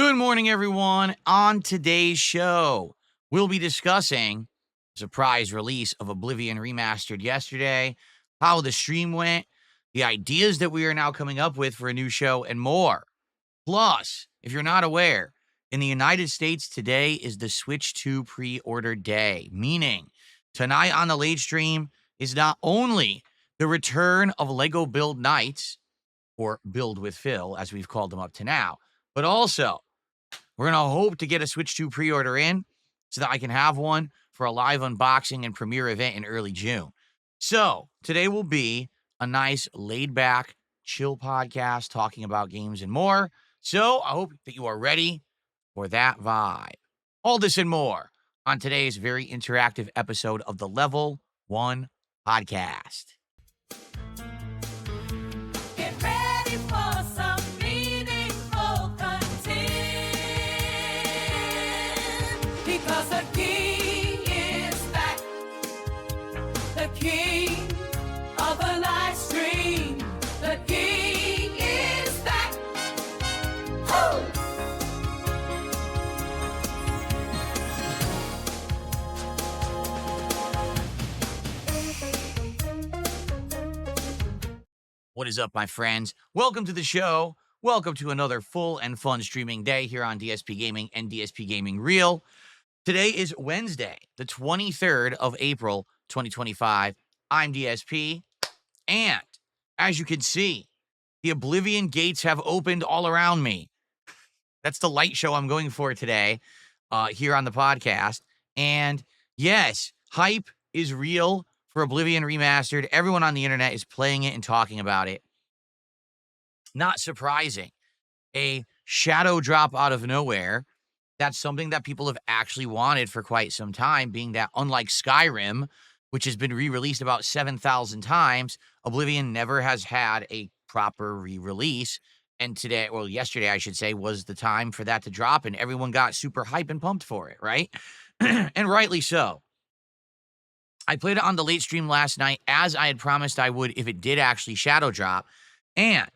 Good morning, everyone. On today's show, we'll be discussing the surprise release of Oblivion Remastered yesterday, how the stream went, the ideas that we are now coming up with for a new show, and more. Plus, if you're not aware, in the United States today is the Switch 2 pre-order day, meaning tonight on the late stream is not only the return of Lego Build Nights, or Build with Phil, as we've called them up to now, but also we're going to hope to get a Switch 2 pre-order in so that I can have one for a live unboxing and premiere event in early June. So today will be a nice laid-back, chill podcast talking about games and more. So I hope that you are ready for that vibe. All this and more on today's very interactive episode of the Level 1 Podcast. Get ready for some meaningful content, because the king is back, the king of the live stream, the king is back. Woo! What is up, my friends? Welcome to the show. Welcome to another full and fun streaming day here on DSP Gaming and DSP Gaming Reel. Today is Wednesday, the 23rd of April, 2025. I'm DSP, and as you can see, the Oblivion gates have opened all around me. That's the light show I'm going for today here on the podcast. And yes, hype is real for Oblivion Remastered. Everyone on the internet is playing it and talking about it. Not surprising. A shadow drop out of nowhere. That's something that people have actually wanted for quite some time, being that unlike Skyrim, which has been re-released about 7,000 times, Oblivion never has had a proper re-release. And today, well, yesterday, I should say, was the time for that to drop, and everyone got super hype and pumped for it, right? And rightly so. I played it on the late stream last night, as I had promised I would if it did actually shadow drop, and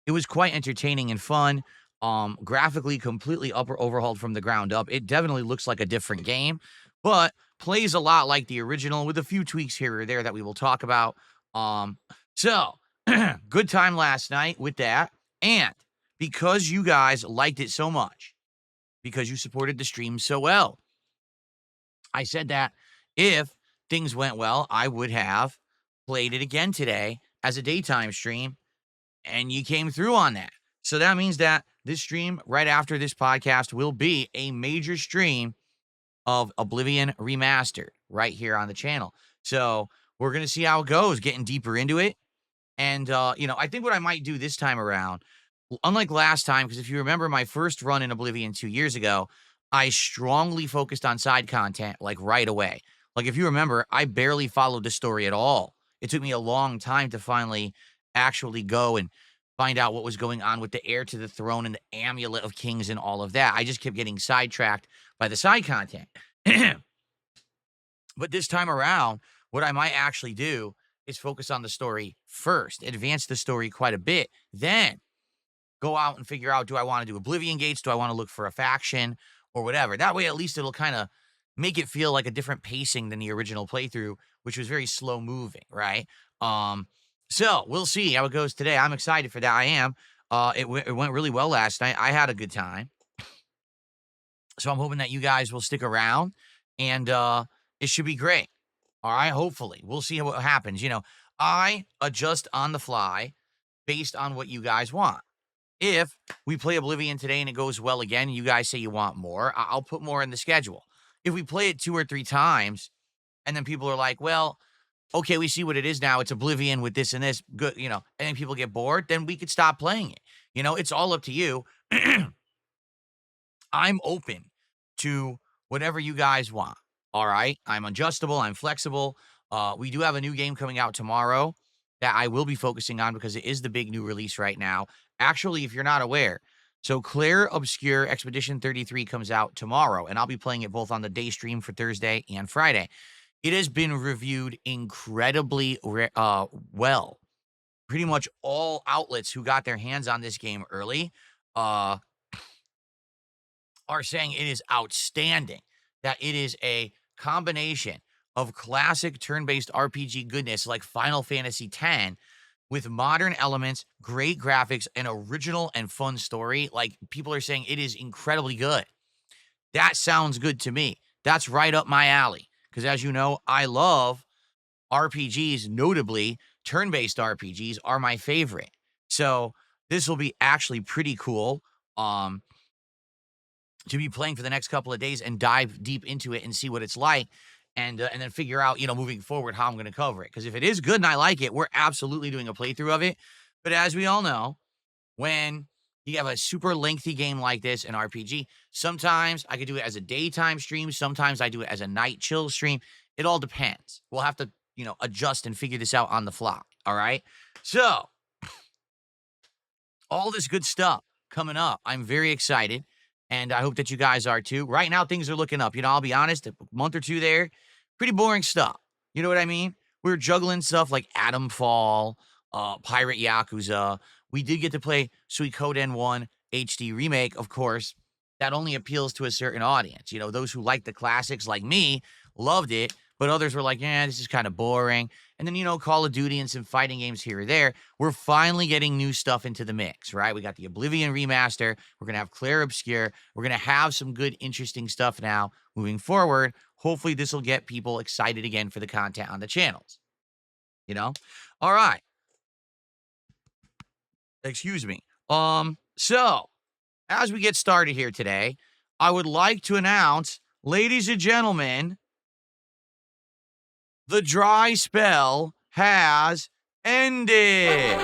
it was quite entertaining and fun. Graphically completely overhauled from the ground up. It definitely looks like a different game, but plays a lot like the original with a few tweaks here or there that we will talk about. So good time last night with that. And because you guys liked it so much, because you supported the stream so well, I said that if things went well, I would have played it again today as a daytime stream, and you came through on that. So that means that this stream right after this podcast will be a major stream of Oblivion Remastered right here on the channel. So we're going to see how it goes, getting deeper into it. And, I think what I might do this time around, unlike last time, because if you remember my first run in Oblivion 2 years ago, I strongly focused on side content like right away. Like if you remember, I barely followed the story at all. It took me a long time to finally actually go and find out what was going on with the heir to the throne and the amulet of kings and all of that. I just kept getting sidetracked by the side content. But this time around, what I might actually do is focus on the story first, advance the story quite a bit, then go out and figure out, do I want to do Oblivion Gates? Do I want to look for a faction or whatever? That way, at least it'll kind of make it feel like a different pacing than the original playthrough, which was very slow moving, right? So we'll see how it goes today. I'm excited for that. I am. It went really well last night. I had a good time. So I'm hoping that you guys will stick around, and it should be great. All right, hopefully. We'll see what happens. I adjust on the fly based on what you guys want. If we play Oblivion today and it goes well again, and you guys say you want more, I'll put more in the schedule. If we play it 2 or 3 times, and then people are like, well, okay, we see what it is now. It's Oblivion with this and this, good, and then people get bored, then we could stop playing it. It's all up to you. I'm open to whatever you guys want. All right. I'm adjustable. I'm flexible. We do have a new game coming out tomorrow that I will be focusing on because it is the big new release right now. Actually, if you're not aware, so Claire Obscure Expedition 33 comes out tomorrow, and I'll be playing it both on the day stream for Thursday and Friday. It has been reviewed incredibly well. Pretty much all outlets who got their hands on this game early are saying it is outstanding, that it is a combination of classic turn-based RPG goodness like Final Fantasy X with modern elements, great graphics, an original and fun story. Like, people are saying it is incredibly good. That sounds good to me. That's right up my alley. Because as you know, I love RPGs, notably turn-based RPGs are my favorite. So this will be actually pretty cool to be playing for the next couple of days and dive deep into it and see what it's like, and then figure out, moving forward how I'm going to cover it. Because if it is good and I like it, we're absolutely doing a playthrough of it. But as we all know, when you have a super lengthy game like this, an RPG, sometimes I could do it as a daytime stream. Sometimes I do it as a night chill stream. It all depends. We'll have to, adjust and figure this out on the fly. All right. So all this good stuff coming up. I'm very excited, and I hope that you guys are too. Right now, things are looking up. I'll be honest, a month or two there, pretty boring stuff. You know what I mean? We were juggling stuff like Atom Fall, Pirate Yakuza. We did get to play Suikoden 1 HD Remake, of course. That only appeals to a certain audience. Those who like the classics like me loved it, but others were like, yeah, this is kind of boring. And then, Call of Duty and some fighting games here or there. We're finally getting new stuff into the mix, right? We got the Oblivion Remaster. We're going to have Clair Obscur. We're going to have some good, interesting stuff now moving forward. Hopefully, this will get people excited again for the content on the channels. All right. Excuse me. So, as we get started here today, I would like to announce, ladies and gentlemen, the dry spell has ended.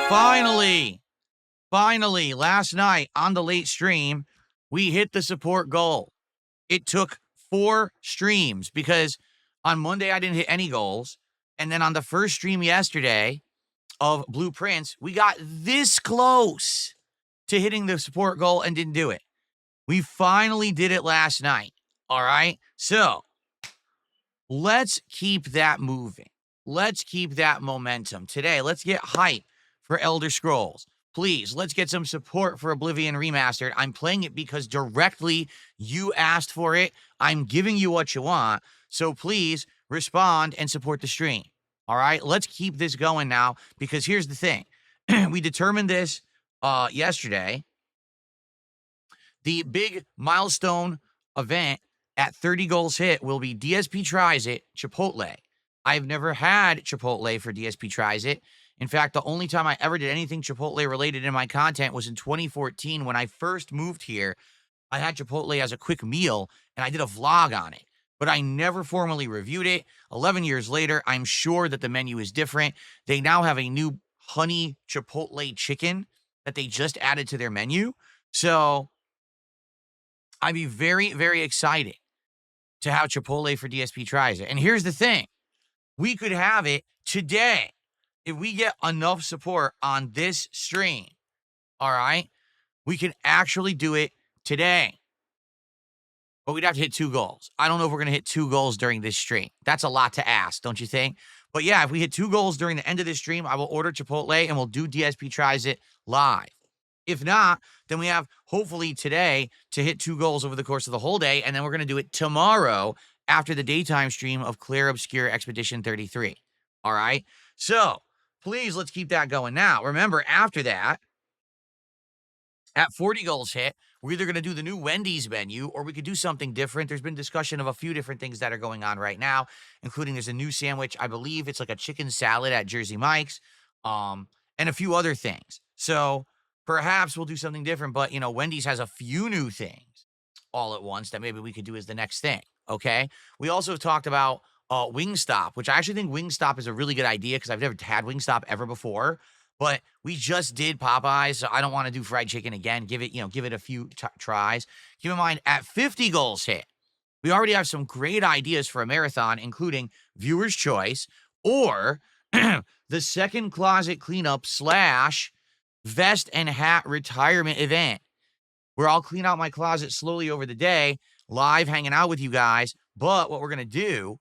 Finally, last night on the late stream, we hit the support goal. It took 4 streams because on Monday I didn't hit any goals. And then on the first stream yesterday of Blueprints, we got this close to hitting the support goal and didn't do it. We finally did it last night. All right. So let's keep that moving. Let's keep that momentum. Today, let's get hype for Elder Scrolls. Please, let's get some support for Oblivion Remastered. I'm playing it because directly you asked for it. I'm giving you what you want. So please respond and support the stream. All right. Let's keep this going now, because here's the thing. We determined this yesterday. The big milestone event at 30 goals hit will be DSP Tries It Chipotle. I've never had Chipotle for DSP Tries It. In fact, the only time I ever did anything Chipotle related in my content was in 2014 when I first moved here. I had Chipotle as a quick meal, and I did a vlog on it, but I never formally reviewed it. 11 years later, I'm sure that the menu is different. They now have a new honey Chipotle chicken that they just added to their menu. So I'd be very, very excited to have Chipotle for DSP Tries It. And here's the thing. We could have it today if we get enough support on this stream. All right? We can actually do it today. But we'd have to hit 2 goals. I don't know if we're going to hit 2 goals during this stream. That's a lot to ask, don't you think? But yeah, if we hit 2 goals during the end of this stream, I will order Chipotle and we'll do DSP Tries It live. If not, then we have hopefully today to hit 2 goals over the course of the whole day, and then we're going to do it tomorrow after the daytime stream of Clair Obscur Expedition 33. All right? So, please, let's keep that going now. Remember, after that, at 40 goals hit, we're either going to do the new Wendy's menu or we could do something different. There's been discussion of a few different things that are going on right now, including there's a new sandwich. I believe it's like a chicken salad at Jersey Mike's, and a few other things. So perhaps we'll do something different, but, Wendy's has a few new things all at once that maybe we could do as the next thing, okay? We also talked about Wingstop, which I actually think Wingstop is a really good idea because I've never had Wingstop ever before, but we just did Popeyes, so I don't want to do fried chicken again. Give it a few tries. Keep in mind, at 50 goals hit, we already have some great ideas for a marathon, including Viewer's Choice or the second closet cleanup / vest and hat retirement event, where I'll clean out my closet slowly over the day, live hanging out with you guys. But what we're going to do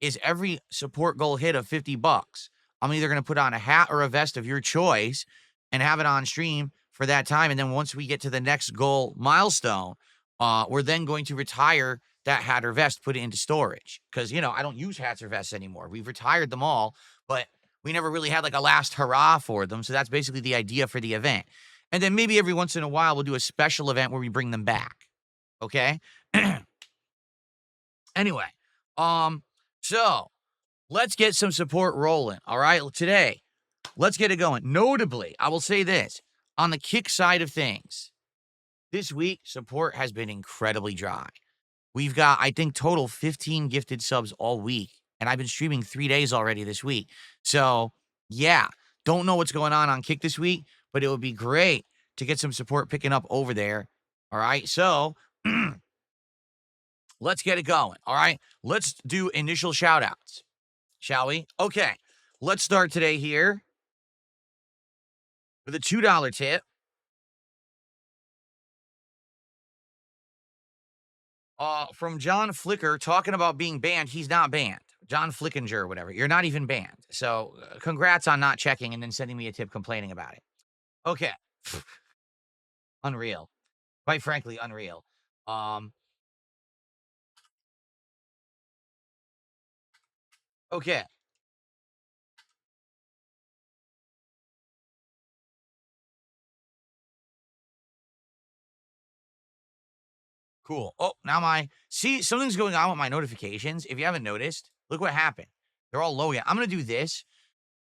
is every support goal hit of $50, I'm either going to put on a hat or a vest of your choice and have it on stream for that time. And then once we get to the next goal milestone, we're then going to retire that hat or vest, put it into storage. Because, I don't use hats or vests anymore. We've retired them all, but we never really had like a last hurrah for them. So that's basically the idea for the event. And then maybe every once in a while, we'll do a special event where we bring them back. Okay. Anyway, so let's get some support rolling. All right. Today, let's get it going. Notably, I will say this on the kick side of things, this week, support has been incredibly dry. We've got, I think, total 15 gifted subs all week. And I've been streaming 3 days already this week. So, yeah, don't know what's going on Kick this week, but it would be great to get some support picking up over there. All right. So, let's get it going. All right. Let's do initial shout outs, shall we? Okay. Let's start today here with a $2 tip. From John Flicker talking about being banned. He's not banned. John Flickinger or whatever. You're not even banned. So congrats on not checking and then sending me a tip complaining about it. Okay. Unreal. Quite frankly, unreal. Okay. Cool. Oh, now see, something's going on with my notifications. If you haven't noticed, look what happened. They're all low again. I'm going to do this.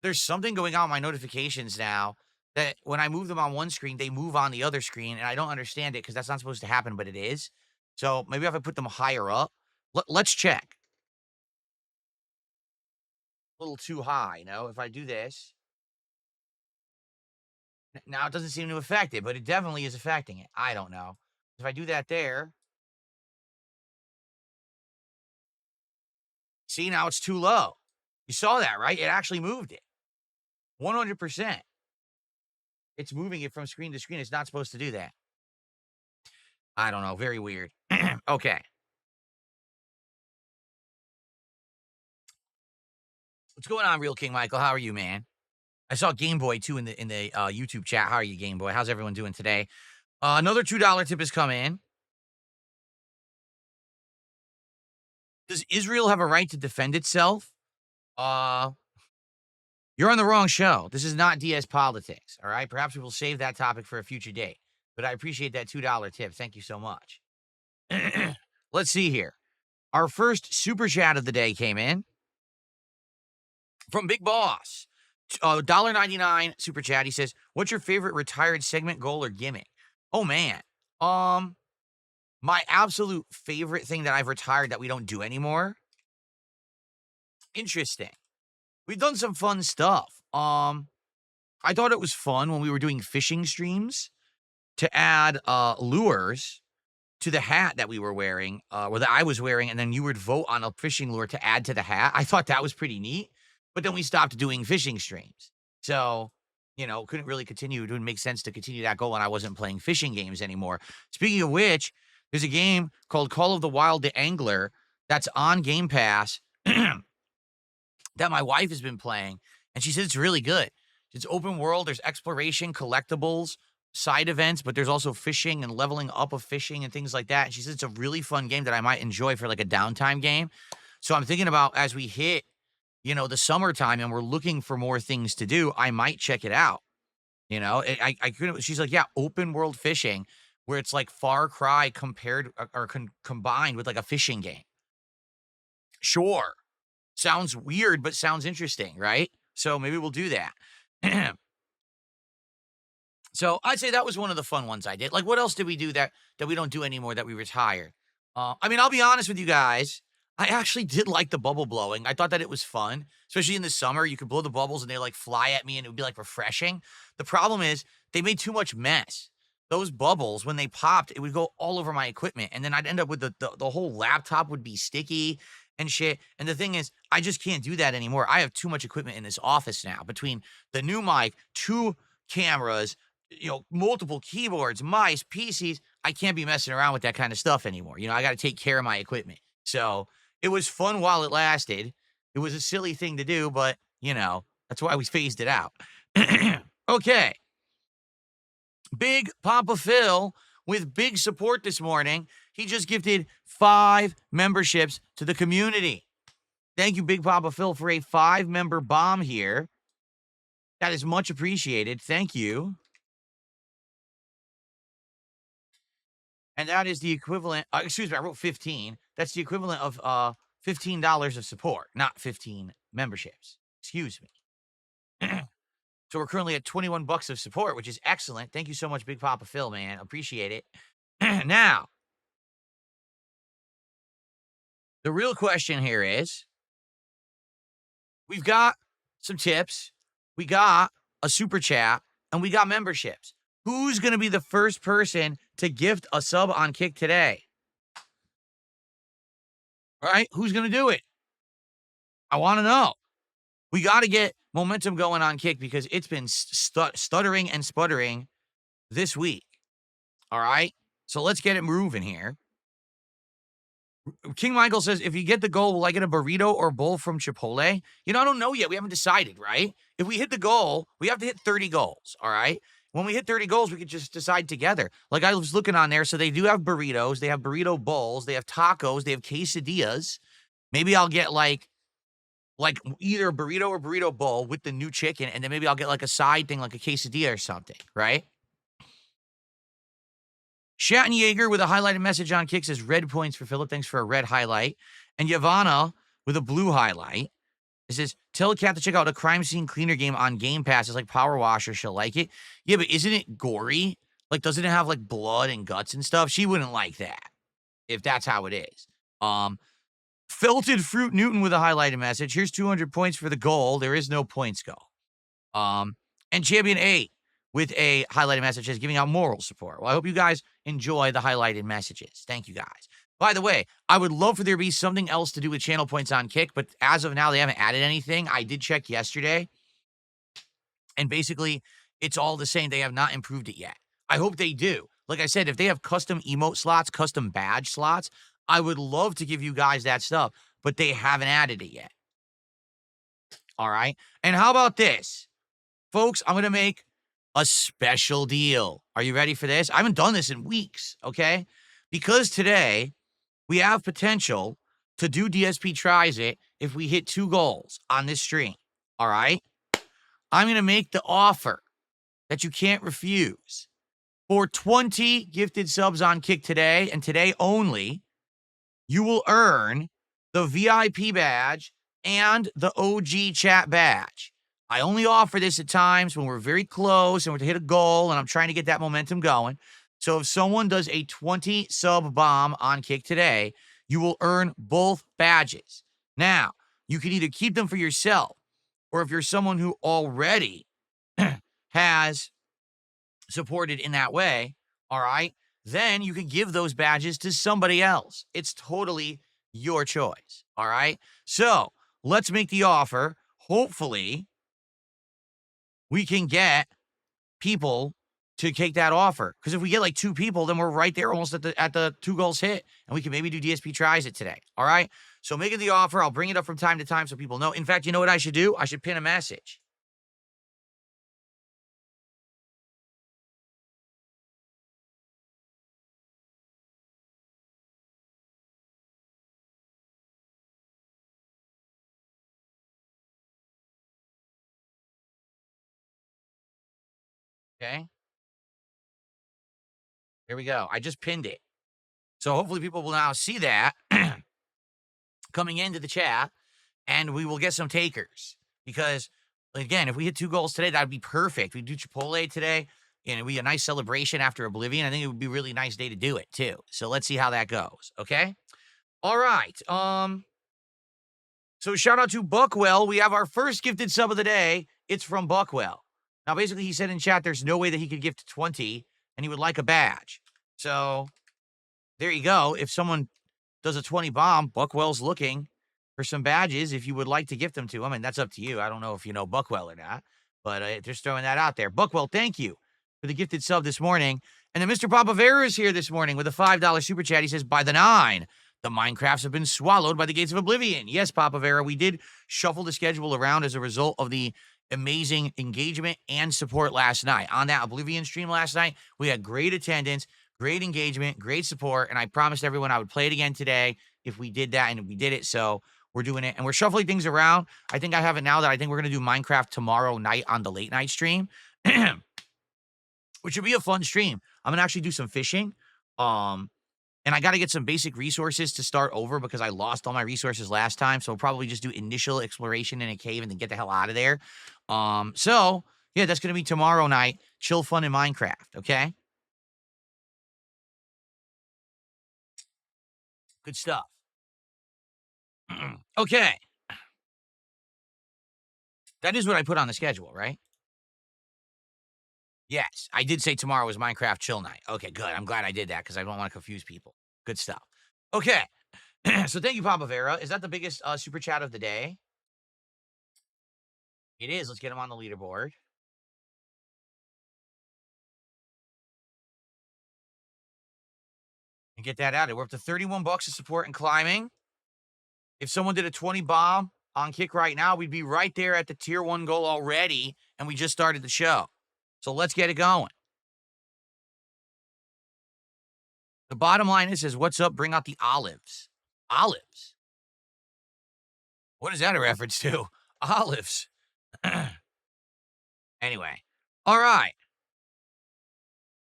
There's something going on with my notifications now that when I move them on one screen, they move on the other screen, and I don't understand it because that's not supposed to happen, but it is. So maybe if I put them higher up, let's check. A little too high, if I do this. Now it doesn't seem to affect it, but it definitely is affecting it. I don't know. If I do that there, see, now it's too low. You saw that, right? It actually moved it. 100%. It's moving it from screen to screen. It's not supposed to do that. I don't know. Very weird. Okay. What's going on, Real King Michael? How are you, man? I saw Game Boy too in the YouTube chat. How are you, Game Boy? How's everyone doing today? Another $2 tip has come in. Does Israel have a right to defend itself? You're on the wrong show. This is not DS politics. All right. Perhaps we will save that topic for a future date. But I appreciate that $2 tip. Thank you so much. Let's see here. Our first super chat of the day came in from Big Boss. $1.99 super chat. He says, "What's your favorite retired segment, goal, or gimmick?" Oh man. My absolute favorite thing that I've retired that we don't do anymore. Interesting. We've done some fun stuff. I thought it was fun when we were doing fishing streams to add lures to the hat that we were wearing, or that I was wearing, and then you would vote on a fishing lure to add to the hat. I thought that was pretty neat, but then we stopped doing fishing streams. So, couldn't really continue. It wouldn't make sense to continue that goal when I wasn't playing fishing games anymore. Speaking of which, there's a game called Call of the Wild the Angler that's on Game Pass that my wife has been playing, and she says it's really good. It's open world. There's exploration, collectibles, side events, but there's also fishing and leveling up of fishing and things like that. And she says it's a really fun game that I might enjoy for like a downtime game. So I'm thinking about as we hit, the summertime and we're looking for more things to do, I might check it out. I couldn't. She's like, yeah, open world fishing, where it's like Far Cry compared or combined with like a fishing game. Sure. Sounds weird, but sounds interesting, right? So maybe we'll do that. So I'd say that was one of the fun ones I did. Like, what else did we do that we don't do anymore that we retired? I'll be honest with you guys. I actually did like the bubble blowing. I thought that it was fun, especially in the summer. You could blow the bubbles and they like fly at me and it would be like refreshing. The problem is they made too much mess. Those bubbles, when they popped, it would go all over my equipment. And then I'd end up with the whole laptop would be sticky and shit. And the thing is, I just can't do that anymore. I have too much equipment in this office now between the new mic, 2 cameras, multiple keyboards, mice, PCs. I can't be messing around with that kind of stuff anymore. I got to take care of my equipment. So it was fun while it lasted. It was a silly thing to do, but, that's why we phased it out. Okay. Big Papa Phil with big support this morning. He just gifted 5 memberships to the community. Thank you, Big Papa Phil, for a 5-member bomb here. That is much appreciated. Thank you. And that is the equivalent, excuse me, I wrote 15. That's the equivalent of $15 of support, not 15 memberships. Excuse me. So we're currently at 21 bucks of support, which is excellent. Thank you so much, Big Papa Phil, man. Appreciate it. Now, the real question here is, we've got some tips, we got a super chat, and we got memberships. Who's going to be the first person to gift a sub on Kick today? All right, who's going to do it? I want to know. We got to get momentum going on Kick because it's been stuttering and sputtering this week. All right, so let's get it moving here. King Michael says, if you get the goal, will I get a burrito or bowl from Chipotle? You know, I don't know yet. We haven't decided, right? If we hit the goal, we have to hit 30 goals, all right? When we hit 30 goals, we could just decide together. Like I was looking on there, so they do have burritos. They have burrito bowls. They have tacos. They have quesadillas. Maybe I'll get like either a burrito or burrito bowl with the new chicken, and then maybe I'll get like a side thing, like a quesadilla or something, right? Schattenjaeger with a highlighted message on Kick says red points for Philip. Thanks for a red highlight. And Yavanna with a blue highlight. It says, tell Kat to check out a crime scene cleaner game on Game Pass. It's like Power Wash, or she'll like it. Yeah, but isn't it gory? Like, doesn't it have like blood and guts and stuff? She wouldn't like that if that's how it is. Felted Fruit Newton with a highlighted message. Here's 200 points for the goal. There is no points goal. And Champion 8 with a highlighted message is giving out moral support. Well, I hope you guys enjoy the highlighted messages. Thank you, guys. By the way, I would love for there to be something else to do with channel points on Kick, but as of now, they haven't added anything. I did check yesterday, and basically, it's all the same. They have not improved it yet. I hope they do. Like I said, if they have custom emote slots, custom badge slots, I would love to give you guys that stuff, but they haven't added it yet. All right? And how about this? Folks, I'm going to make a special deal. Are you ready for this? I haven't done this in weeks, okay? Because today we have potential to do DSP Tries It if we hit 2 goals on this stream, all right? I'm going to make the offer that you can't refuse. For 20 gifted subs on Kick today, and today only, you will earn the VIP badge and the OG chat badge. I only offer this at times when we're very close and we're to hit a goal and I'm trying to get that momentum going. So if someone does a 20 sub bomb on Kick today, you will earn both badges. Now, you can either keep them for yourself, or if you're someone who already has supported in that way, all right, then you can give those badges to somebody else. It's totally your choice, all right? So let's make the offer. Hopefully, we can get people to take that offer. Because if we get like 2 people, then we're right there almost at the 2 goals hit, and we can maybe do DSP Tries It today, all right? So making the offer, I'll bring it up from time to time so people know. In fact, you know what I should do? I should pin a message. Okay? Here we go. I just pinned it. So hopefully people will now see that coming into the chat, and we will get some takers. Because, again, if we hit 2 goals today, that would be perfect. We do Chipotle today, and it would be a nice celebration after Oblivion. I think it would be a really nice day to do it, too. So let's see how that goes, okay? All right. So shout out to Buckwell. We have our first gifted sub of the day. It's from Buckwell. Now, basically, he said in chat there's no way that he could gift 20, and he would like a badge. So there you go. If someone does a 20 bomb, Buckwell's looking for some badges if you would like to gift them to him, and that's up to you. I don't know if you know Buckwell or not, but just throwing that out there. Buckwell, thank you for the gifted sub this morning. And then Mr. Papavera is here this morning with a $5 super chat. He says, by the 9, the Minecrafts have been swallowed by the gates of Oblivion. Yes, Papavera, we did shuffle the schedule around as a result of the amazing engagement and support last night. On that Oblivion stream last night, we had great attendance, great engagement, great support, and I promised everyone I would play it again today if we did that, and we did it. So we're doing it, and we're shuffling things around. I think I have it now that I think we're going to do Minecraft tomorrow night on the late night stream, which would be a fun stream. I'm going to actually do some fishing. And I got to get some basic resources to start over because I lost all my resources last time. So we'll probably just do initial exploration in a cave and then get the hell out of there. So yeah, that's going to be tomorrow night. Chill fun in Minecraft. Okay. Good stuff. Okay. That is what I put on the schedule, right? Yes, I did say tomorrow was Minecraft chill night. Okay, good. I'm glad I did that because I don't want to confuse people. Good stuff. Okay. So thank you, Papa Vera. Is that the biggest super chat of the day? It is. Let's get him on the leaderboard. And get that out. We're up to 31 bucks of support and climbing. If someone did a 20 bomb on Kick right now, we'd be right there at the tier 1 goal already, and we just started the show. So let's get it going. The bottom line is what's up? Bring out the olives. Olives? What is that a reference to? Olives. Anyway. All right.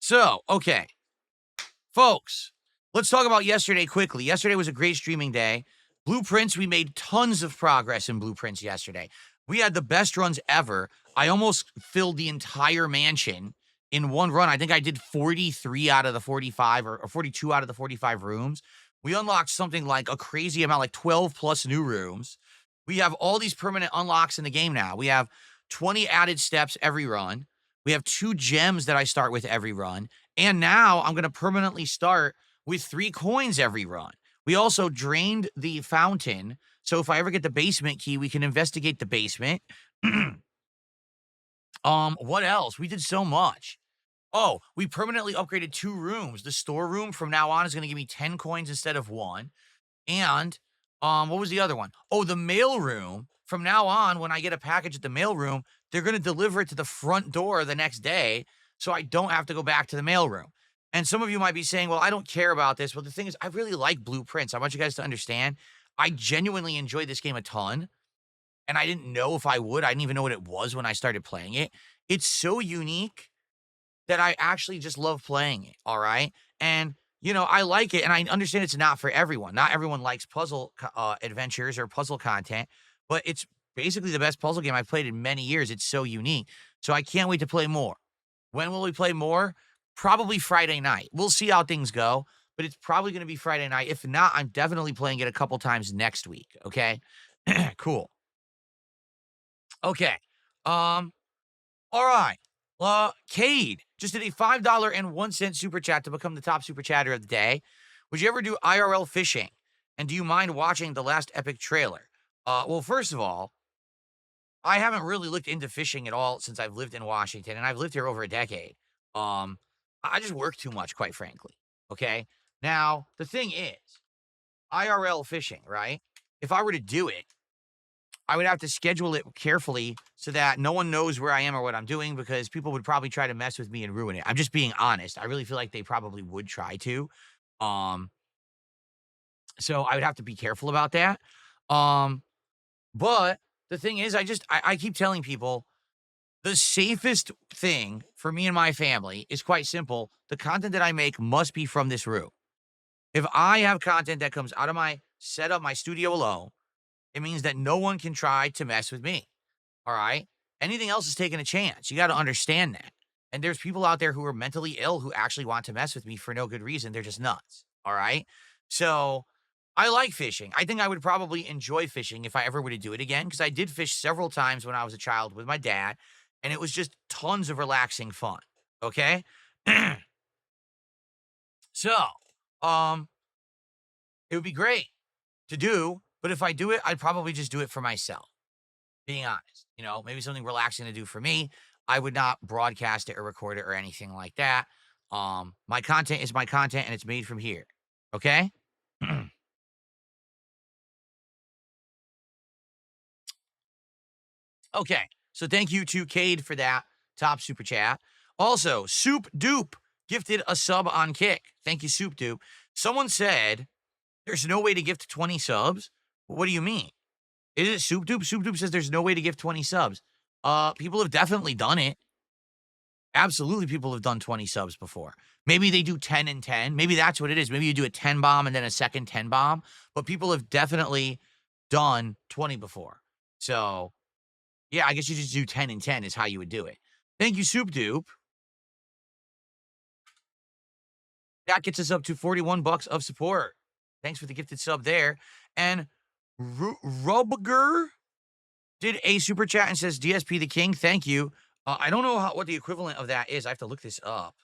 So, okay. Folks, let's talk about yesterday quickly. Yesterday was a great streaming day. Blueprints, we made tons of progress in Blueprints yesterday. We had the best runs ever. I almost filled the entire mansion in one run. I think I did 43 out of the 45 or 42 out of the 45 rooms. We unlocked something like a crazy amount, like 12 plus new rooms. We have all these permanent unlocks in the game now. We have 20 added steps every run. We have 2 gems that I start with every run. And now I'm going to permanently start with 3 coins every run. We also drained the fountain. So if I ever get the basement key, we can investigate the basement. What else? We did so much. Oh, we permanently upgraded 2 rooms. The storeroom from now on is going to give me 10 coins instead of 1. And what was the other one? Oh, the mail room. From now on, when I get a package at the mail room, they're going to deliver it to the front door the next day, so I don't have to go back to the mail room. And some of you might be saying, well, I don't care about this. Well, the thing is, I really like Blueprints. I want you guys to understand, I genuinely enjoyed this game a ton, and I didn't know if I would. I didn't even know what it was when I started playing it. It's so unique that I actually just love playing it, all right? And, you know, I like it, and I understand it's not for everyone. Not everyone likes puzzle adventures or puzzle content, but it's basically the best puzzle game I've played in many years. It's so unique. So I can't wait to play more. When will we play more? Probably Friday night. We'll see how things go, but it's probably going to be Friday night. If not, I'm definitely playing it a couple times next week, okay? Cool. Okay. All right. Cade just did a $5.01 super chat to become the top super chatter of the day. Would you ever do IRL fishing? And do you mind watching the last epic trailer? Well, first of all, I haven't really looked into fishing at all since I've lived in Washington, and I've lived here over a decade. I just work too much, quite frankly. Okay. Now, the thing is, IRL fishing, right? If I were to do it, I would have to schedule it carefully so that no one knows where I am or what I'm doing, because people would probably try to mess with me and ruin it. I'm just being honest. I really feel like they probably would try to. So I would have to be careful about that. But the thing is, I keep telling people the safest thing for me and my family is quite simple. The content that I make must be from this room. If I have content that comes out of my setup, my studio alone, it means that no one can try to mess with me. All right. Anything else is taking a chance. You got to understand that. And there's people out there who are mentally ill who actually want to mess with me for no good reason. They're just nuts. All right. So I like fishing. I think I would probably enjoy fishing if I ever were to do it again, because I did fish several times when I was a child with my dad, and it was just tons of relaxing fun. Okay. So, it would be great to do, but if I do it, I'd probably just do it for myself. Being honest, you know, maybe something relaxing to do for me. I would not broadcast it or record it or anything like that. My content is my content, and it's made from here. Okay. Okay. So thank you to Cade for that top super chat. Also, Soup Dupe gifted a sub on Kick. Thank you, Soup Dupe. Someone said there's no way to gift 20 subs. What do you mean? Is it Soup Dupe? Soup Dupe says there's no way to gift 20 subs. People have definitely done it. Absolutely, people have done 20 subs before. Maybe they do 10 and 10. Maybe that's what it is. Maybe you do a 10 bomb and then a second 10 bomb. But people have definitely done 20 before. So, yeah, I guess you just do 10 and 10 is how you would do it. Thank you, Soup Dupe. That gets us up to 41 bucks of support. Thanks for the gifted sub there. And Rubger did a super chat and says, DSP the King, thank you. I don't know what the equivalent of that is. I have to look this up.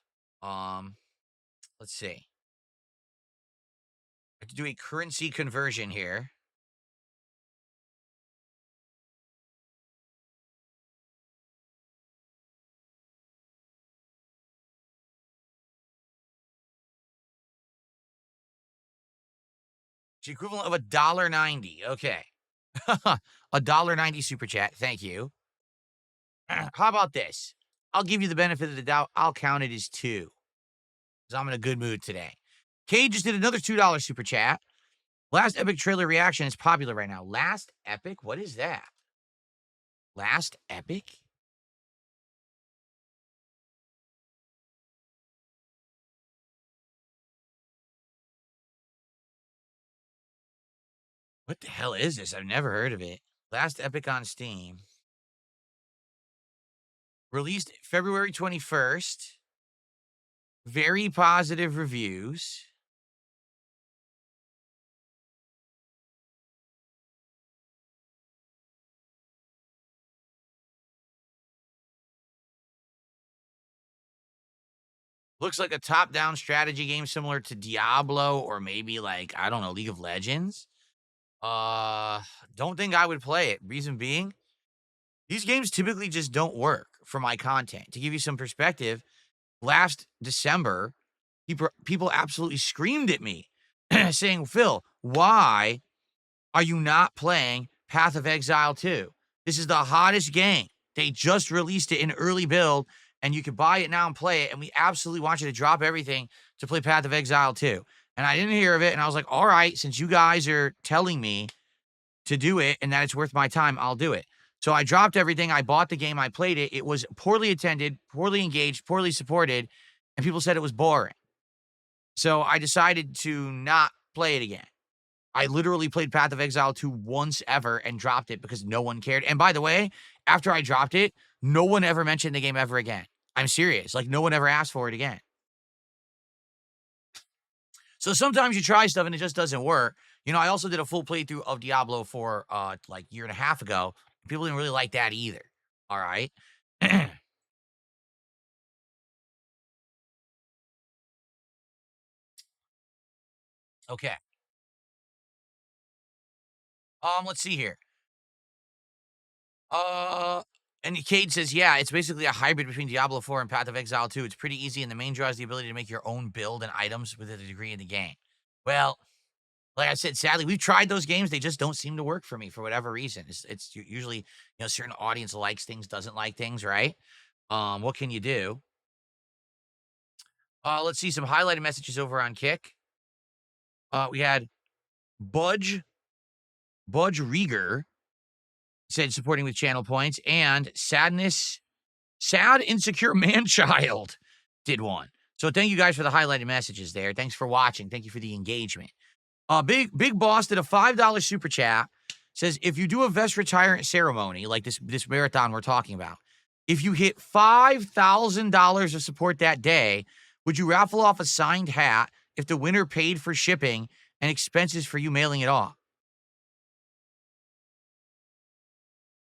Let's see. I have to do a currency conversion here. It's the equivalent of $1.90. Okay. $1.90 super chat. Thank you. How about this? I'll give you the benefit of the doubt. I'll count it as 2. Because I'm in a good mood today. Cade just did another $2 super chat. Last Epic trailer reaction is popular right now. Last Epic? What is that? Last Epic? What the hell is this? I've never heard of it. Last Epic on Steam. Released February 21st. Very positive reviews. Looks like a top-down strategy game similar to Diablo or maybe like, I don't know, League of Legends. Don't think I would play it. Reason being, these games typically just don't work for my content. To give you some perspective, last December, people absolutely screamed at me saying, Phil, why are you not playing Path of Exile 2? This is the hottest game. They just released it in early build, and you can buy it now and play it, and we absolutely want you to drop everything to play Path of Exile 2. And I didn't hear of it, and I was like, all right, since you guys are telling me to do it and that it's worth my time, I'll do it. So I dropped everything. I bought the game. I played it. It was poorly attended, poorly engaged, poorly supported, and people said it was boring. So I decided to not play it again. I literally played Path of Exile 2 once ever and dropped it because no one cared. And by the way, after I dropped it, no one ever mentioned the game ever again. I'm serious. Like, no one ever asked for it again. So sometimes you try stuff and it just doesn't work. You know, I also did a full playthrough of Diablo 4 like a year and a half ago. People didn't really like that either. All right. Okay. Let's see here. And Cade says, yeah, it's basically a hybrid between Diablo 4 and Path of Exile 2. It's pretty easy, and the main draw is the ability to make your own build and items with a degree in the game. Well, like I said, sadly, we've tried those games. They just don't seem to work for me for whatever reason. It's usually, you know, a certain audience likes things, doesn't like things, right? What can you do? Let's see some highlighted messages over on Kick. We had Budge Rieger said supporting with channel points, and Sad Insecure Man-Child did one. So thank you guys for the highlighted messages there. Thanks for watching. Thank you for the engagement. Big Boss did a $5 super chat. Says, if you do a vest retirement ceremony, like this marathon we're talking about, if you hit $5,000 of support that day, would you raffle off a signed hat if the winner paid for shipping and expenses for you mailing it off?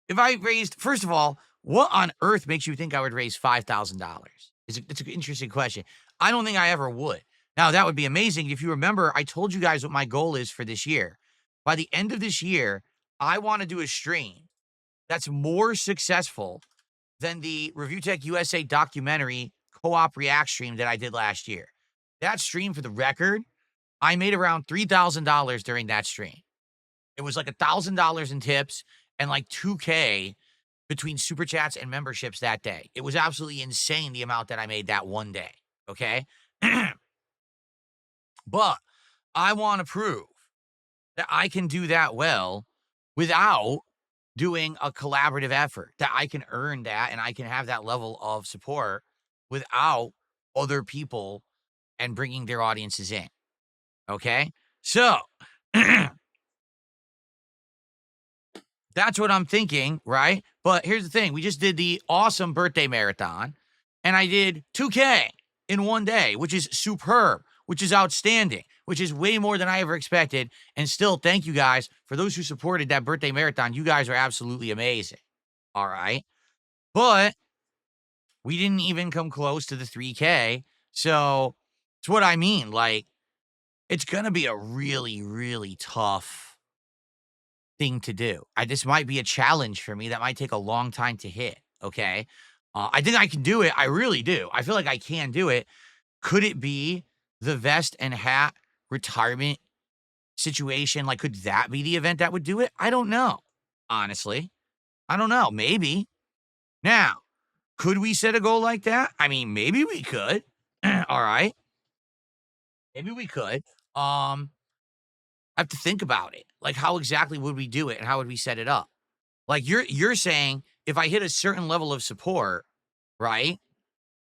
If I raised, first of all, what on earth makes you think I would raise $5,000? It's an interesting question. I don't think I ever would. Now, that would be amazing. If you remember, I told you guys what my goal is for this year. By the end of this year, I want to do a stream that's more successful than the Review Tech USA documentary co-op react stream that I did last year. That stream, for the record, I made around $3,000 during that stream. It was like $1,000 in tips and like $2K between super chats and memberships that day. It was absolutely insane the amount that I made that one day. Okay. But I want to prove that I can do that well without doing a collaborative effort, that I can earn that and I can have that level of support without other people and bringing their audiences in. Okay. So that's what I'm thinking, right? But here's the thing. We just did the awesome birthday marathon, and I did 2K in one day, which is superb, which is outstanding, which is way more than I ever expected. And still, thank you guys for those who supported that birthday marathon. You guys are absolutely amazing. All right. But we didn't even come close to the 3K. So it's what I mean. Like, it's going to be a really, really tough thing to do. This might be a challenge for me that might take a long time to hit. Okay. I think I can do it. I really do. I feel like I can do it. Could it be the vest and hat retirement situation? Like, could that be the event that would do it? I don't know. Honestly, I don't know. Maybe. Now, could we set a goal like that? I mean, maybe we could. All right. Maybe we could. I have to think about it. Like, how exactly would we do it and how would we set it up? Like, you're saying if I hit a certain level of support, right?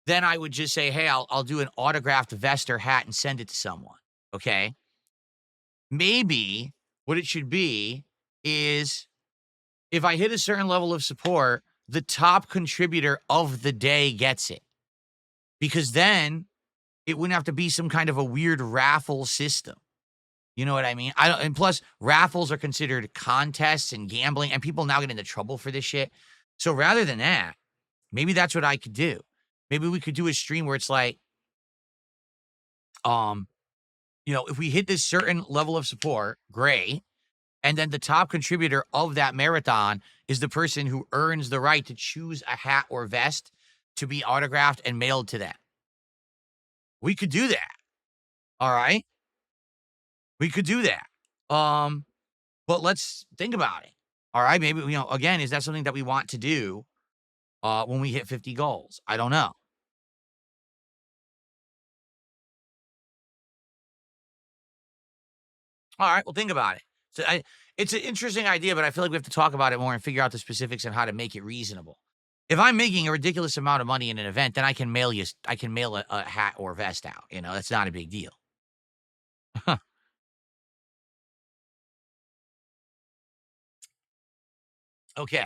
Then I would just say, hey, I'll do an autographed vest or hat and send it to someone. Okay. Maybe what it should be is if I hit a certain level of support, the top contributor of the day gets it. Because then it wouldn't have to be some kind of a weird raffle system. You know what I mean? And plus, raffles are considered contests and gambling, and people now get into trouble for this shit. So rather than that, maybe that's what I could do. Maybe we could do a stream where it's like, if we hit this certain level of support, great. And then the top contributor of that marathon is the person who earns the right to choose a hat or vest to be autographed and mailed to them. We could do that. All right. We could do that. But let's think about it. All right. Maybe, again, is that something that we want to do when we hit 50 goals? I don't know. All right. Well, think about it. So it's an interesting idea, but I feel like we have to talk about it more and figure out the specifics and how to make it reasonable. If I'm making a ridiculous amount of money in an event, then I can mail a hat or vest out. That's not a big deal. Okay.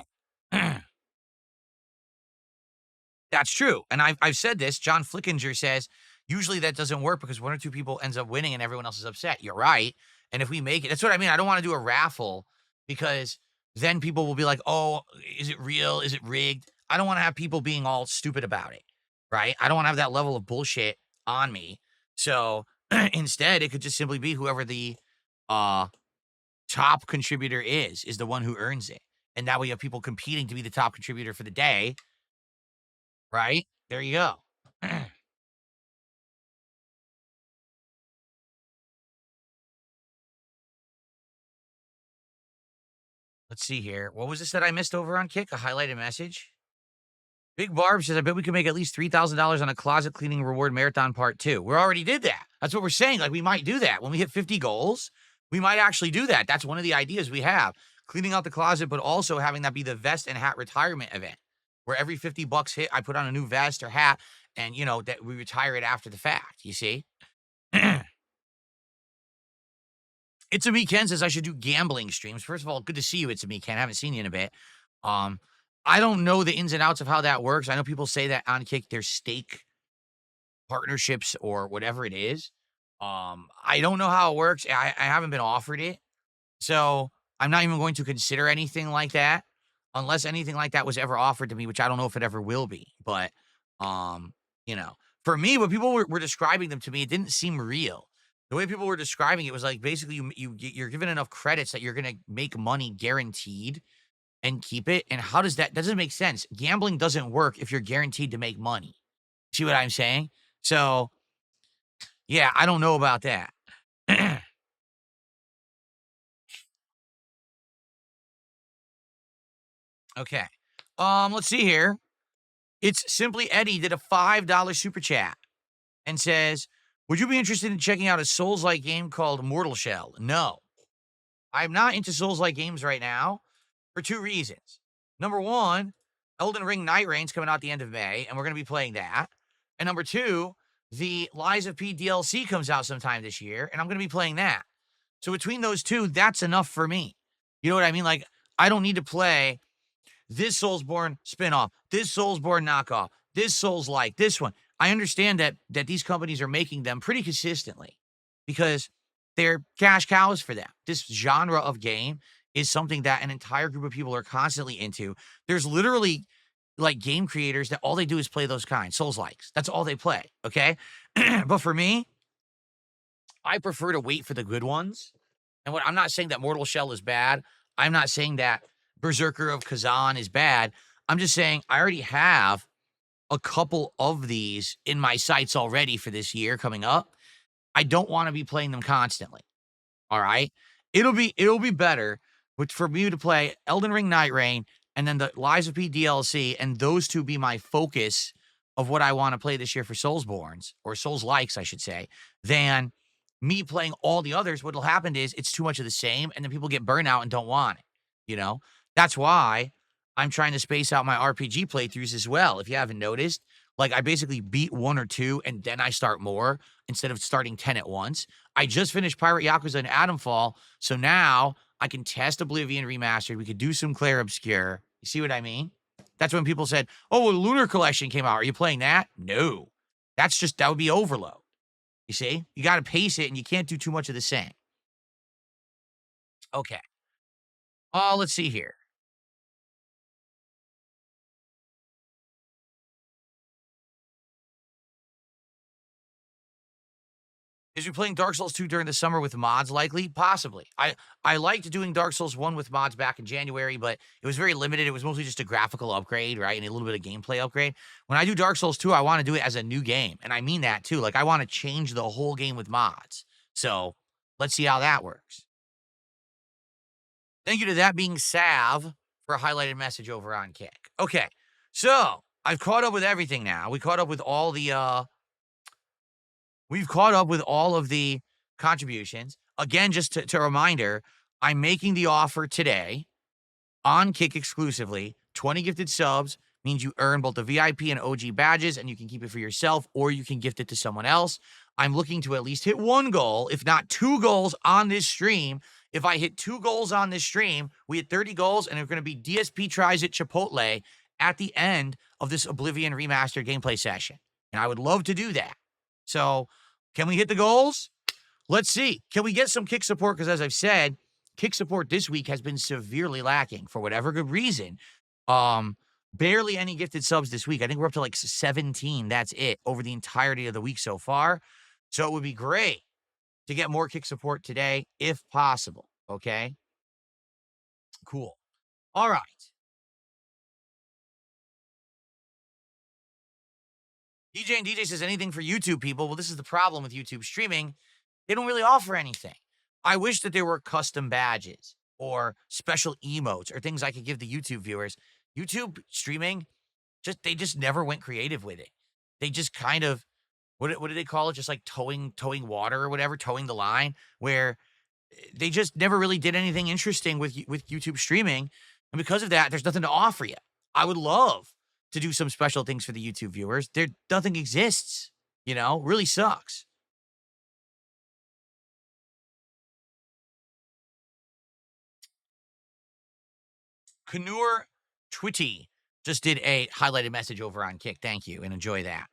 That's true. And I've said this. John Flickinger says, usually that doesn't work because one or two people ends up winning and everyone else is upset. You're right. And if we make it, that's what I mean. I don't want to do a raffle because then people will be like, oh, is it real? Is it rigged? I don't want to have people being all stupid about it. Right. I don't want to have that level of bullshit on me. So instead, it could just simply be whoever the top contributor is the one who earns it. And that way you have people competing to be the top contributor for the day. Right? There you go. Let's see here. What was this that I missed over on Kick? A highlighted message? Big Barb says, I bet we could make at least $3,000 on a closet cleaning reward marathon part 2. We already did that. That's what we're saying. Like, we might do that. When we hit 50 goals, we might actually do that. That's one of the ideas we have. Cleaning out the closet, but also having that be the vest and hat retirement event, where every 50 bucks hit, I put on a new vest or hat, and, that we retire it after the fact, you see? It's a me Ken says I should do gambling streams. First of all, good to see you. It's a me Ken. I haven't seen you in a bit. I don't know the ins and outs of how that works. I know people say that on Kick there's stake partnerships or whatever it is. I don't know how it works. I haven't been offered it, so I'm not even going to consider anything like that unless anything like that was ever offered to me, which I don't know if it ever will be. But for me, when people were describing them to me, it didn't seem real. The way people were describing it was like basically you're given enough credits that you're gonna make money guaranteed and keep it. And how does that doesn't make sense? Gambling doesn't work if you're guaranteed to make money. See what I'm saying? So yeah, I don't know about that. Okay. Let's see here. It's Simply Eddie did a $5 super chat and says, would you be interested in checking out a Souls-like game called Mortal Shell? No. I'm not into Souls-like games right now for two reasons. Number one, Elden Ring Night Reign's coming out the end of May, and we're going to be playing that. And number two, the Lies of P DLC comes out sometime this year, and I'm going to be playing that. So between those two, that's enough for me. You know what I mean? Like, I don't need to play this Soulsborne spinoff, this Soulsborne knockoff, this Souls-like, this one. I understand that these companies are making them pretty consistently because they're cash cows for them. This genre of game is something that an entire group of people are constantly into. There's literally like game creators that all they do is play those kinds, Souls-likes. That's all they play, okay? But for me, I prefer to wait for the good ones. And I'm not saying that Mortal Shell is bad. I'm not saying that Berserker of Kazan is bad. I'm just saying I already have a couple of these in my sights already for this year coming up. I don't want to be playing them constantly. All right. It'll be better for me to play Elden Ring Night Reign and then the Lies of P DLC, and those two be my focus of what I want to play this year for Soulsborns, or Souls-likes, I should say, than me playing all the others. What'll happen is it's too much of the same, and then people get burnt out and don't want it. You know, that's why I'm trying to space out my RPG playthroughs as well. If you haven't noticed, like I basically beat one or two and then I start more instead of starting 10 at once. I just finished Pirate Yakuza and Atomfall, so now I can test Oblivion Remastered. We could do some Clair Obscure. You see what I mean? That's when people said, oh, well, Lunar Collection came out. Are you playing that? No. That would be overload. You see? You got to pace it and you can't do too much of the same. Okay. Let's see here. Is you playing Dark Souls 2 during the summer with mods likely? Possibly. I liked doing Dark Souls 1 with mods back in January, but it was very limited. It was mostly just a graphical upgrade, right? And a little bit of gameplay upgrade. When I do Dark Souls 2, I want to do it as a new game. And I mean that too. Like I want to change the whole game with mods. So let's see how that works. Thank you to That Being Sav for a highlighted message over on Kick. Okay. So I've caught up with everything now. We caught up with all the We've caught up with all of the contributions. Again, just to reminder, I'm making the offer today on Kick exclusively. 20 gifted subs means you earn both the VIP and OG badges, and you can keep it for yourself or you can gift it to someone else. I'm looking to at least hit one goal, if not two goals on this stream. If I hit 2 goals on this stream, we hit 30 goals, and it's going to be DSP Tries It Chipotle at the end of this Oblivion Remastered gameplay session. And I would love to do that. So can we hit the goals? Let's see. Can we get some Kick support? Because as I've said, Kick support this week has been severely lacking for whatever good reason. Barely any gifted subs this week. I think we're up to like 17. That's it over the entirety of the week so far. So it would be great to get more Kick support today if possible. Okay? Cool. All right. DJ and DJ says anything for YouTube people. Well, this is the problem with YouTube streaming. They don't really offer anything. I wish that there were custom badges or special emotes or things I could give the YouTube viewers. YouTube streaming, they just never went creative with it. They just kind of, what do they call it? Just like towing water or whatever, towing the line, where they just never really did anything interesting with YouTube streaming. And because of that, there's nothing to offer you. I would love to do some special things for the YouTube viewers. Nothing exists, really sucks. Kanur Twitty just did a highlighted message over on Kick. Thank you, and enjoy that.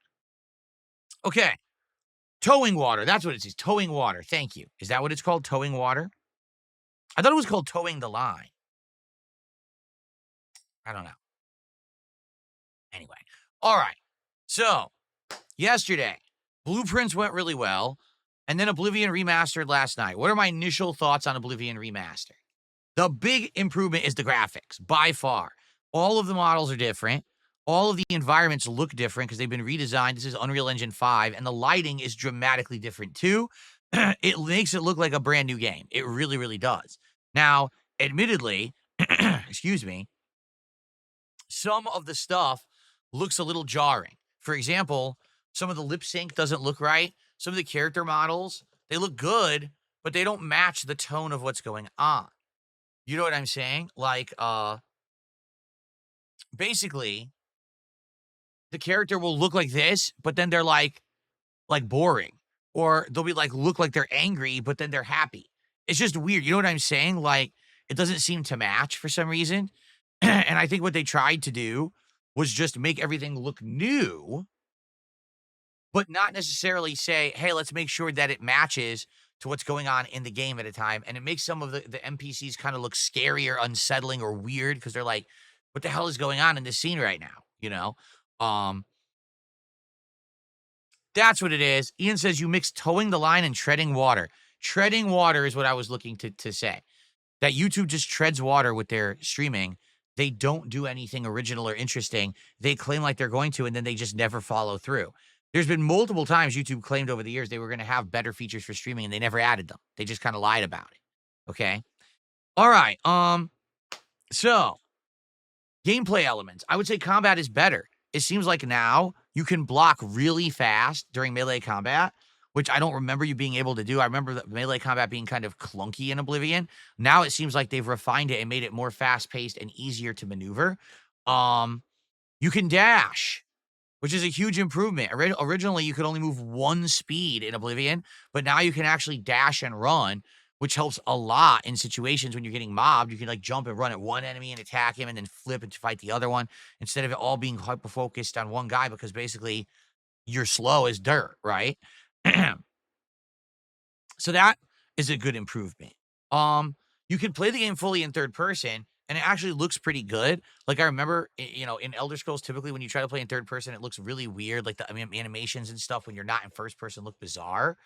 Okay. Towing water. That's what it says. Towing water. Thank you. Is that what it's called? Towing water? I thought it was called towing the line. I don't know. Anyway. All right. So, yesterday, Blueprints went really well, and then Oblivion Remastered last night. What are my initial thoughts on Oblivion Remastered? The big improvement is the graphics, by far. All of the models are different. All of the environments look different because they've been redesigned. This is Unreal Engine 5, and the lighting is dramatically different too. It makes it look like a brand new game. It really, really does. Now, admittedly, excuse me, some of the stuff looks a little jarring. For example, some of the lip sync doesn't look right. Some of the character models, they look good, but they don't match the tone of what's going on. You know what I'm saying? Like, basically, the character will look like this, but then they're like boring. Or they'll be like look like they're angry, but then they're happy. It's just weird. You know what I'm saying? Like, it doesn't seem to match for some reason. And I think what they tried to do was just make everything look new, but not necessarily say, hey, let's make sure that it matches to what's going on in the game at a time. And it makes some of the NPCs kind of look scary or unsettling or weird because they're like, what the hell is going on in this scene right now? You know? Um, that's what it is. Ian says you mix towing the line and treading water. Treading water is what I was looking to say. That YouTube just treads water with their streaming. They don't do anything original or interesting. They claim like they're going to, and then they just never follow through. There's been multiple times YouTube claimed over the years they were going to have better features for streaming, and they never added them. They just kind of lied about it. Okay. All right. So gameplay elements. I would say combat is better. It seems like now you can block really fast during melee combat, which I don't remember you being able to do. I remember that melee combat being kind of clunky in Oblivion. Now it seems like they've refined it and made it more fast-paced and easier to maneuver. You can dash, which is a huge improvement. Originally, you could only move one speed in Oblivion, but now you can actually dash and run, which helps a lot in situations when you're getting mobbed. You can like jump and run at one enemy and attack him and then flip and fight the other one instead of it all being hyper-focused on one guy because basically you're slow as dirt, right? So that is a good improvement. You can play the game fully in third person, and it actually looks pretty good. Like I remember, in Elder Scrolls, typically when you try to play in third person, it looks really weird. Like the animations and stuff when you're not in first person look bizarre.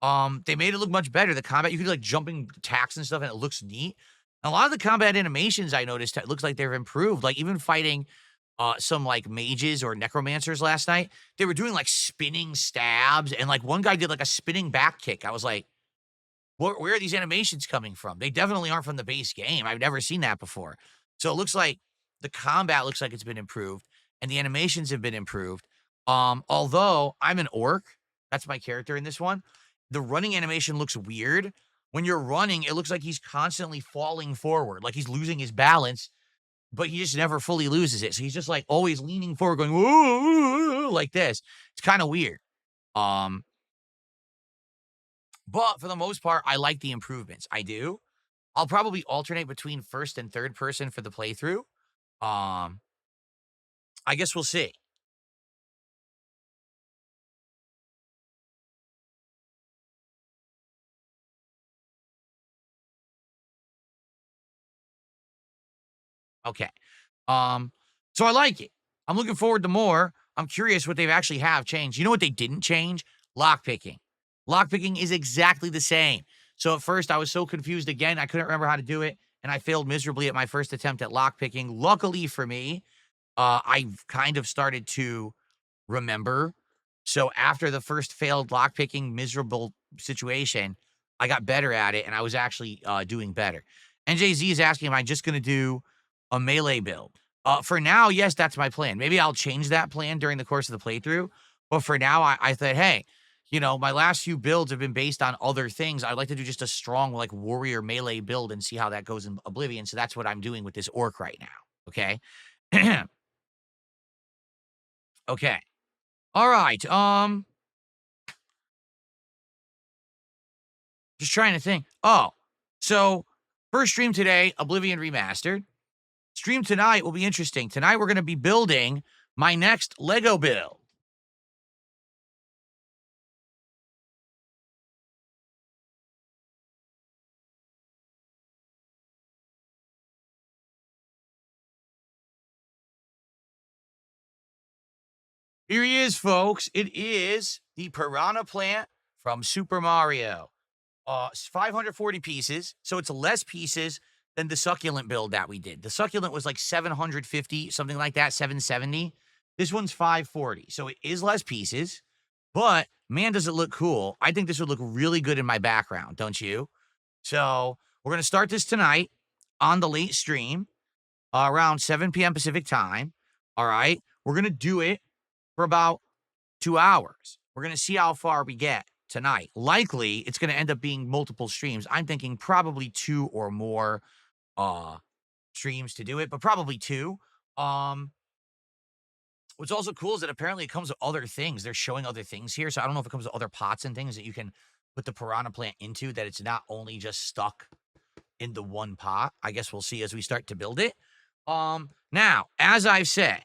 They made it look much better. The combat, you could do, like jumping attacks and stuff, and it looks neat. A lot of the combat animations I noticed, it looks like they've improved. Like even fighting some like mages or necromancers last night, they were doing like spinning stabs, and like one guy did like a spinning back kick. I was like, where are these animations coming from? They definitely aren't from the base game. I've never seen that before. So it looks like the combat looks like it's been improved, and the animations have been improved. Although I'm an orc, that's my character in this one. The running animation looks weird. When you're running, it looks like he's constantly falling forward, like he's losing his balance, but he just never fully loses it. So he's just like always leaning forward, going "Whoa," like this. It's kind of weird. Um, but for the most part, I like the improvements. I do. I'll probably alternate between first and third person for the playthrough. Um, I guess we'll see. Okay. Um, so I like it. I'm looking forward to more. I'm curious what they've actually have changed. You know what they didn't change? Lockpicking. Lockpicking is exactly the same. So at first I was so confused again, I couldn't remember how to do it, and I failed miserably at my first attempt at lockpicking. Luckily for me, I've kind of started to remember. So after the first failed lockpicking miserable situation, I got better at it, and I was actually doing better. NJZ is asking, am I just going to do a melee build? For now, yes, that's my plan. Maybe I'll change that plan during the course of the playthrough. But for now, I thought, hey, my last few builds have been based on other things. I'd like to do just a strong, like, warrior melee build and see how that goes in Oblivion. So that's what I'm doing with this orc right now. Okay. Okay. All right. Just trying to think. Oh, so first stream today, Oblivion Remastered. Stream tonight will be interesting. Tonight we're going to be building my next Lego build. Here he is, folks. It is the Piranha Plant from Super Mario. It's 540 pieces, so it's less pieces than the Succulent build that we did. The Succulent was like 750, something like that, 770. This one's 540, so it is less pieces, but man, does it look cool. I think this would look really good in my background, don't you? So we're going to start this tonight on the late stream. around 7 p.m. Pacific time. All right. We're going to do it for about 2 hours. We're going to see how far we get tonight. Likely, it's going to end up being multiple streams. I'm thinking probably 2 or more streams to do it, but probably 2. What's also cool is that apparently it comes with other things. They're showing other things here. So I don't know if it comes with other pots and things that you can put the piranha plant into, that it's not only just stuck in the one pot. I guess we'll see as we start to build it. Now, as I've said,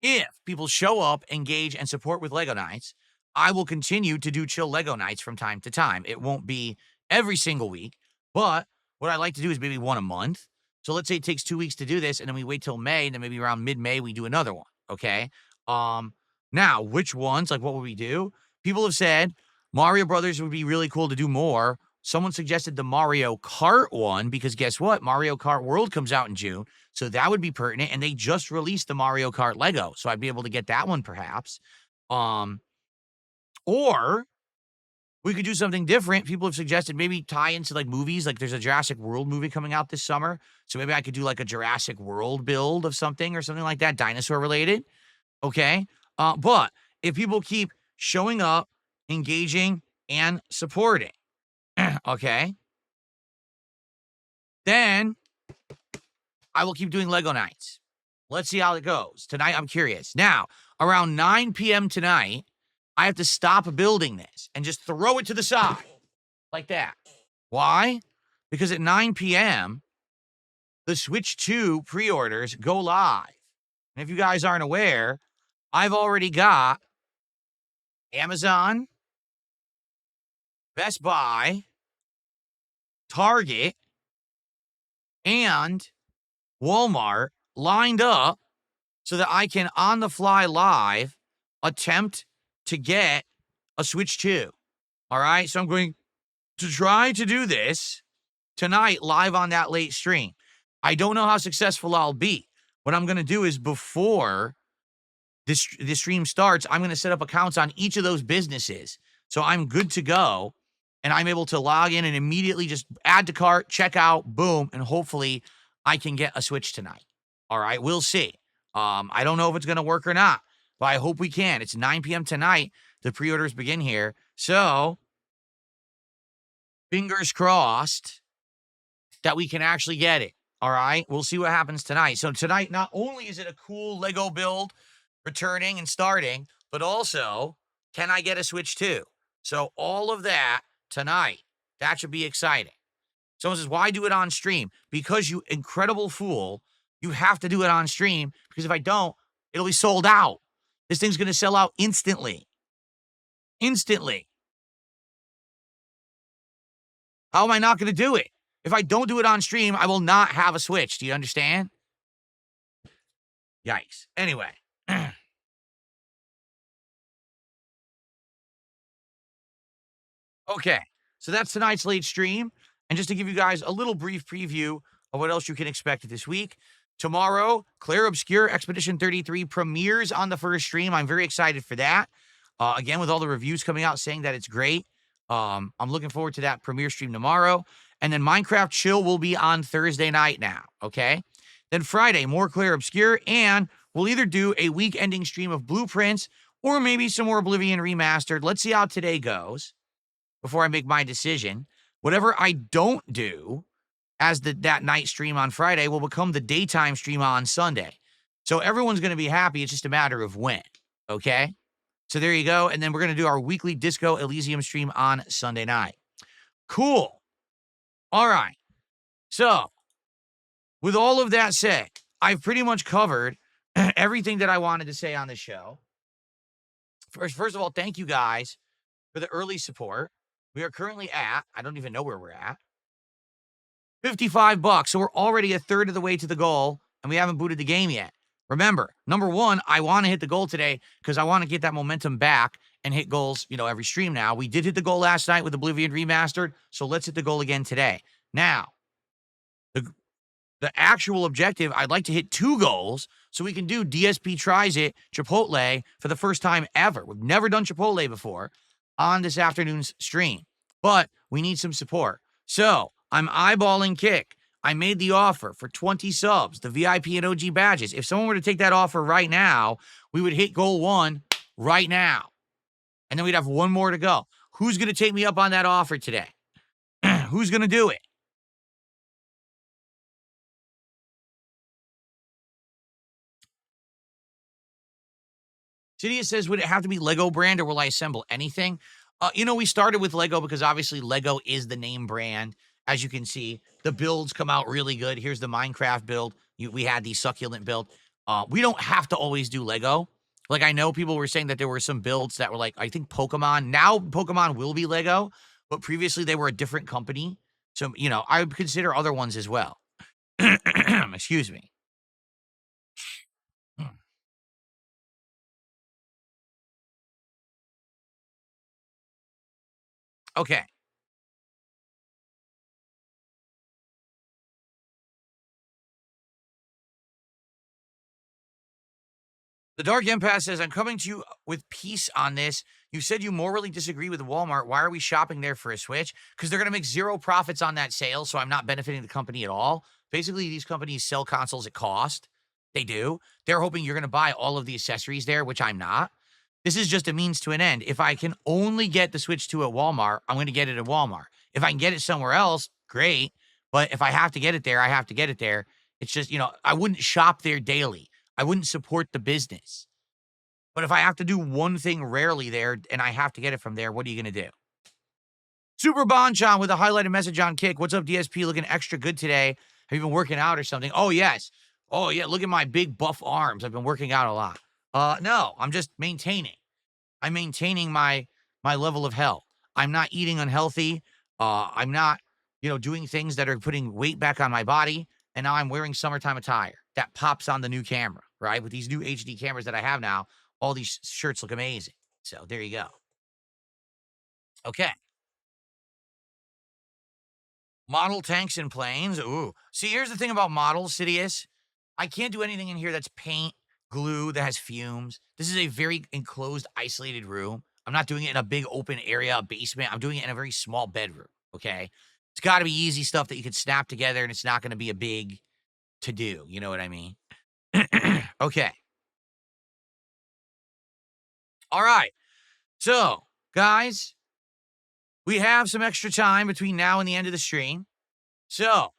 if people show up, engage, and support with Lego Nights, I will continue to do chill Lego Nights from time to time. It won't be every single week, but what I like to do is maybe one a month. So let's say it takes 2 weeks to do this, and then we wait till May, and then maybe around mid-May we do another one. Okay. Now, which ones? Like, what would we do? People have said Mario Brothers would be really cool to do more. Someone suggested the Mario Kart one, because guess what? Mario Kart World comes out in June. So that would be pertinent. And they just released the Mario Kart Lego. So I'd be able to get that one perhaps. Or we could do something different. People have suggested maybe tie into like movies. Like there's a Jurassic World movie coming out this summer. So maybe I could do like a Jurassic World build of something or something like that, dinosaur related. Okay. But if people keep showing up, engaging, and supporting, okay, then I will keep doing Lego Nights. Let's see how it goes. Tonight, I'm curious. Now, around 9 p.m. tonight, I have to stop building this and just throw it to the side like that. Why? Because at 9 p.m., the Switch 2 pre-orders go live. And if you guys aren't aware, I've already got Amazon, Best Buy, Target, and Walmart lined up so that I can, on the fly live, attempt to get a Switch 2. All right. So I'm going to try to do this tonight live on that late stream. I don't know how successful I'll be. What I'm going to do is before this stream starts, I'm going to set up accounts on each of those businesses. So I'm good to go. And I'm able to log in and immediately just add to cart, check out, boom, and hopefully I can get a Switch tonight. All right, we'll see. I don't know if it's going to work or not, but I hope we can. It's 9 p.m. tonight. The pre-orders begin here. So, fingers crossed that we can actually get it. All right, we'll see what happens tonight. So tonight, not only is it a cool Lego build returning and starting, but also, can I get a Switch 2? So all of that tonight, that should be exciting. Someone says, why do it on stream? Because you incredible fool, you have to do it on stream, because if I don't, it'll be sold out. This thing's going to sell out instantly. Instantly. How am I not going to do it? If I don't do it on stream, I will not have a Switch. Do you understand? Yikes. Anyway. Okay. So that's tonight's late stream. And just to give you guys a little brief preview of what else you can expect this week. Tomorrow, Clair Obscur Expedition 33 premieres on the first stream. I'm very excited for that. Again, with all the reviews coming out saying that it's great. I'm looking forward to that premiere stream tomorrow. And then Minecraft Chill will be on Thursday night now, okay? Then Friday, more Clair Obscur, and we'll either do a week-ending stream of Blueprints or maybe some more Oblivion Remastered. Let's see how today goes before I make my decision. Whatever I don't do as that night stream on Friday will become the daytime stream on Sunday. So everyone's going to be happy. It's just a matter of when, okay? So there you go. And then we're going to do our weekly Disco Elysium stream on Sunday night. Cool. All right. So with all of that said, I've pretty much covered everything that I wanted to say on the show. First of all, thank you guys for the early support. We are currently at, I don't even know where we're at, $55. So we're already a third of the way to the goal, and we haven't booted the game yet. Remember, number one, I want to hit the goal today because I want to get that momentum back and hit goals, every stream now. We did hit the goal last night with Oblivion Remastered, so let's hit the goal again today. Now, the actual objective, I'd like to hit 2 goals so we can do DSP Tries It Chipotle for the first time ever. We've never done Chipotle before on this afternoon's stream, but we need some support. So I'm eyeballing Kick. I made the offer for 20 subs, the VIP and OG badges. If someone were to take that offer right now, we would hit goal 1 right now. And then we'd have one more to go. Who's going to take me up on that offer today? Who's going to do it? Cydia says, would it have to be Lego brand or will I assemble anything? We started with Lego because obviously Lego is the name brand. As you can see, the builds come out really good. Here's the Minecraft build. We had the succulent build. We don't have to always do Lego. Like, I know people were saying that there were some builds that were like, I think Pokemon. Now Pokemon will be Lego, but previously they were a different company. So, I would consider other ones as well. Excuse me. Okay. The Dark Empath says, I'm coming to you with peace on this. You said you morally disagree with Walmart. Why are we shopping there for a Switch? Because they're going to make zero profits on that sale, so I'm not benefiting the company at all. Basically, these companies sell consoles at cost. They do. They're hoping you're going to buy all of the accessories there, which I'm not. This is just a means to an end. If I can only get the Switch 2 at Walmart, I'm going to get it at Walmart. If I can get it somewhere else, great. But if I have to get it there, I have to get it there. It's just, I wouldn't shop there daily. I wouldn't support the business. But if I have to do one thing rarely there and I have to get it from there, what are you going to do? Super Bonchan with a highlighted message on Kick. What's up, DSP? Looking extra good today. Have you been working out or something? Oh, yes. Oh, yeah. Look at my big buff arms. I've been working out a lot. No, I'm just maintaining. I'm maintaining my level of health. I'm not eating unhealthy. I'm not, doing things that are putting weight back on my body. And now I'm wearing summertime attire that pops on the new camera, right? With these new HD cameras that I have now, all these shirts look amazing. So there you go. Okay. Model tanks and planes. Ooh. See, here's the thing about models, Sidious. I can't do anything in here that's paint, glue, that has fumes. This is a very enclosed, isolated room. I'm not doing it in a big open area, a basement. I'm doing it in a very small bedroom, okay? It's got to be easy stuff that you can snap together, and it's not going to be a big to-do. You know what I mean? Okay. All right. So, guys, we have some extra time between now and the end of the stream. So,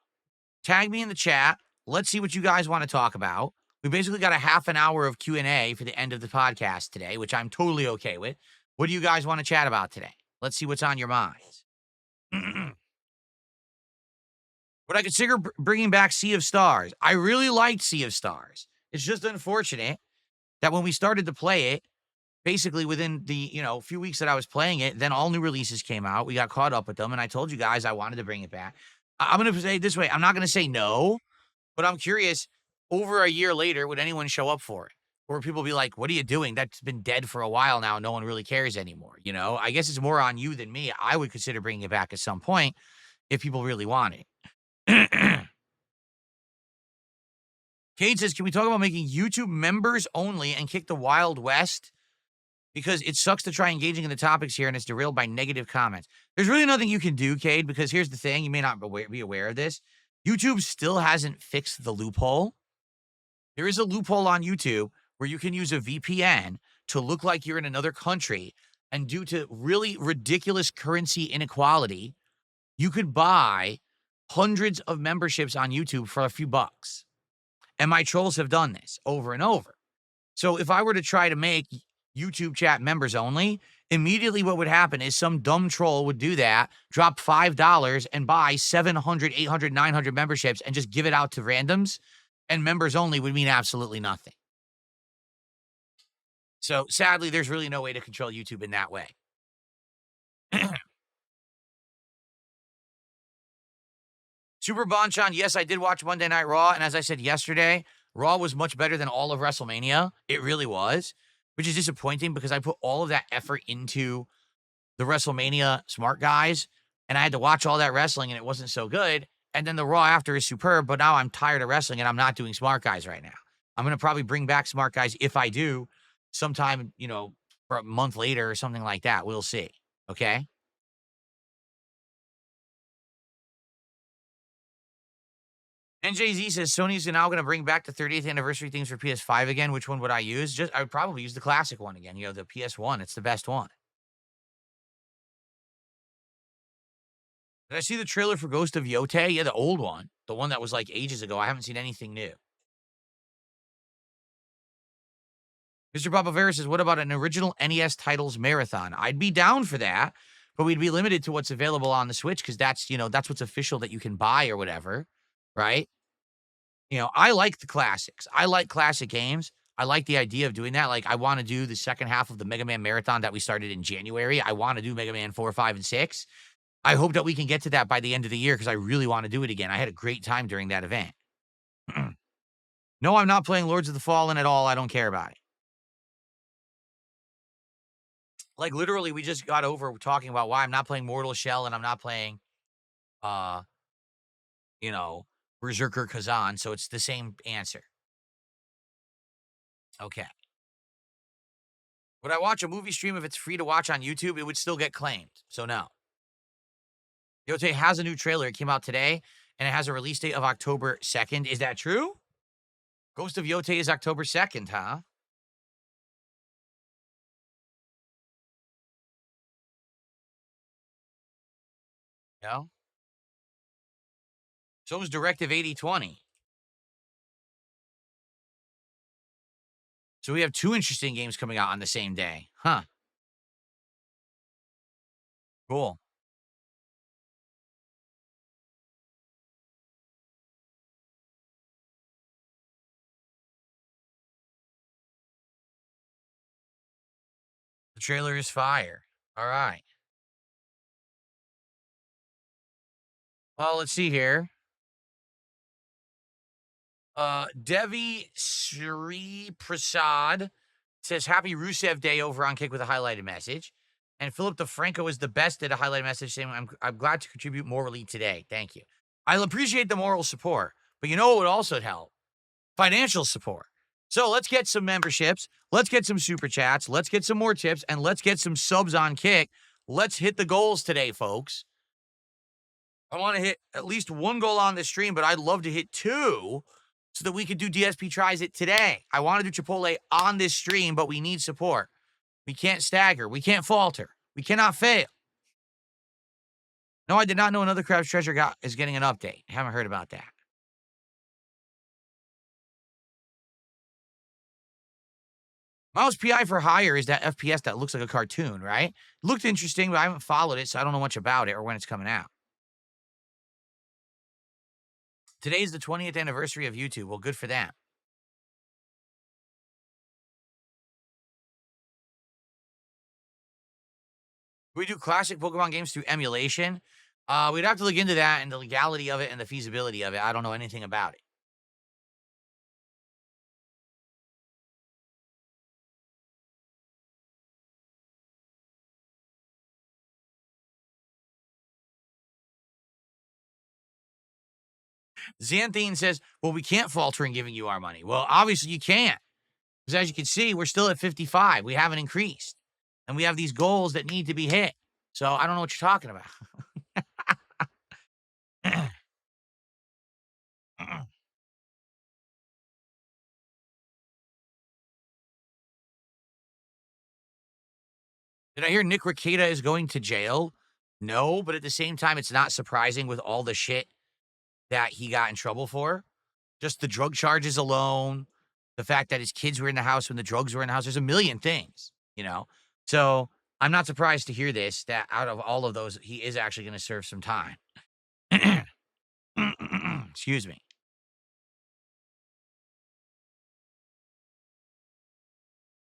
tag me in the chat. Let's see what you guys want to talk about. We basically got a half an hour of Q&A for the end of the podcast today, which I'm totally okay with. What do you guys want to chat about today? Let's see what's on your minds. Would I consider bringing back Sea of Stars? I really liked Sea of Stars. It's just unfortunate that when we started to play it, basically within the, few weeks that I was playing it, then all new releases came out. We got caught up with them, and I told you guys I wanted to bring it back. I'm going to say it this way. I'm not going to say no, but I'm curious, over a year later, would anyone show up for it? Or people be like, what are you doing? That's been dead for a while now. No one really cares anymore. I guess it's more on you than me. I would consider bringing it back at some point if people really want it. Kate says, can we talk about making YouTube members only and kick the Wild West? Because it sucks to try engaging in the topics here and it's derailed by negative comments. There's really nothing you can do, Cade, because here's the thing. You may not be aware of this. YouTube still hasn't fixed the loophole. There is a loophole on YouTube where you can use a VPN to look like you're in another country, and due to really ridiculous currency inequality, you could buy hundreds of memberships on YouTube for a few bucks. And my trolls have done this over and over. So if I were to try to make YouTube chat members only, immediately what would happen is some dumb troll would do that, drop $5 and buy 700, 800, 900 memberships and just give it out to randoms, and members only would mean absolutely nothing. So sadly, there's really no way to control YouTube in that way. Super Bonchan, yes, I did watch Monday Night Raw, and as I said yesterday, Raw was much better than all of WrestleMania. It really was, which is disappointing because I put all of that effort into the WrestleMania Smart Guys, and I had to watch all that wrestling, and it wasn't so good. And then the Raw after is superb, but now I'm tired of wrestling, and I'm not doing Smart Guys right now. I'm going to probably bring back Smart Guys if I do sometime, for a month later or something like that. We'll see. Okay? NJZ says Sony's now going to bring back the 30th anniversary things for PS5 again. Which one would I use? I would probably use the classic one again. You know, the PS1. It's the best one. Did I see the trailer for Ghost of Yotei? Yeah, the old one. The one that was like ages ago. I haven't seen anything new. Mr. Papavera says, what about an original NES titles marathon? I'd be down for that, but we'd be limited to what's available on the Switch because that's, that's what's official that you can buy or whatever, right? I like the classics. I like classic games. I like the idea of doing that. Like, I want to do the second half of the Mega Man marathon that we started in January. I want to do Mega Man 4, 5, and 6. I hope that we can get to that by the end of the year because I really want to do it again. I had a great time during that event. No, I'm not playing Lords of the Fallen at all. I don't care about it. Like, literally, we just got over talking about why I'm not playing Mortal Shell and I'm not playing, uh, Berserker Kazan. So it's the same answer. Okay. Would I watch a movie stream if it's free to watch on YouTube? It would still get claimed. So no. Yote has a new trailer. It came out today, and it has a release date of October 2nd. Is that true? Ghost of Yote is October 2nd, huh? No? So is Directive 8020. So we have two interesting games coming out on the same day. Huh. Cool. The trailer is fire. All right. Well, let's see here. Devi Sri Prasad says, Happy Rusev Day over on Kick with a highlighted message. And Philip DeFranco is the best at a highlighted message saying, I'm glad to contribute morally today. Thank you. I appreciate the moral support, but you know what would also help? Financial support. So let's get some memberships. Let's get some super chats. Let's get some more tips, and let's get some subs on Kick. Let's hit the goals today, folks. I want to hit at least one goal on this stream, but I'd love to hit two so that we could do DSP Tries It today. I want to do Chipotle on this stream, but we need support. We can't stagger. We can't falter. We cannot fail. No, I did not know Another Crab's Treasure is getting an update. Haven't heard about that. Mouse PI for Hire is that FPS that looks like a cartoon, right? Looked interesting, but I haven't followed it, so I don't know much about it or when it's coming out. Today's the 20th anniversary of YouTube. Well, good for them. We do classic Pokemon games through emulation. We'd have to look into that and the legality of it and the feasibility of it. I don't know anything about it. Xanthine says, well, we can't falter in giving you our money. Well, obviously you can't. Because as you can see, we're still at 55. We haven't increased. And we have these goals that need to be hit. So I don't know what you're talking about. Did I hear Nick Rekieta is going to jail? No, but at the same time, it's not surprising with all the shit that he got in trouble for. Just the drug charges alone, the fact that his kids were in the house when the drugs were in the house. There's a million things, So I'm not surprised to hear this, that out of all of those, he is actually going to serve some time. Excuse me.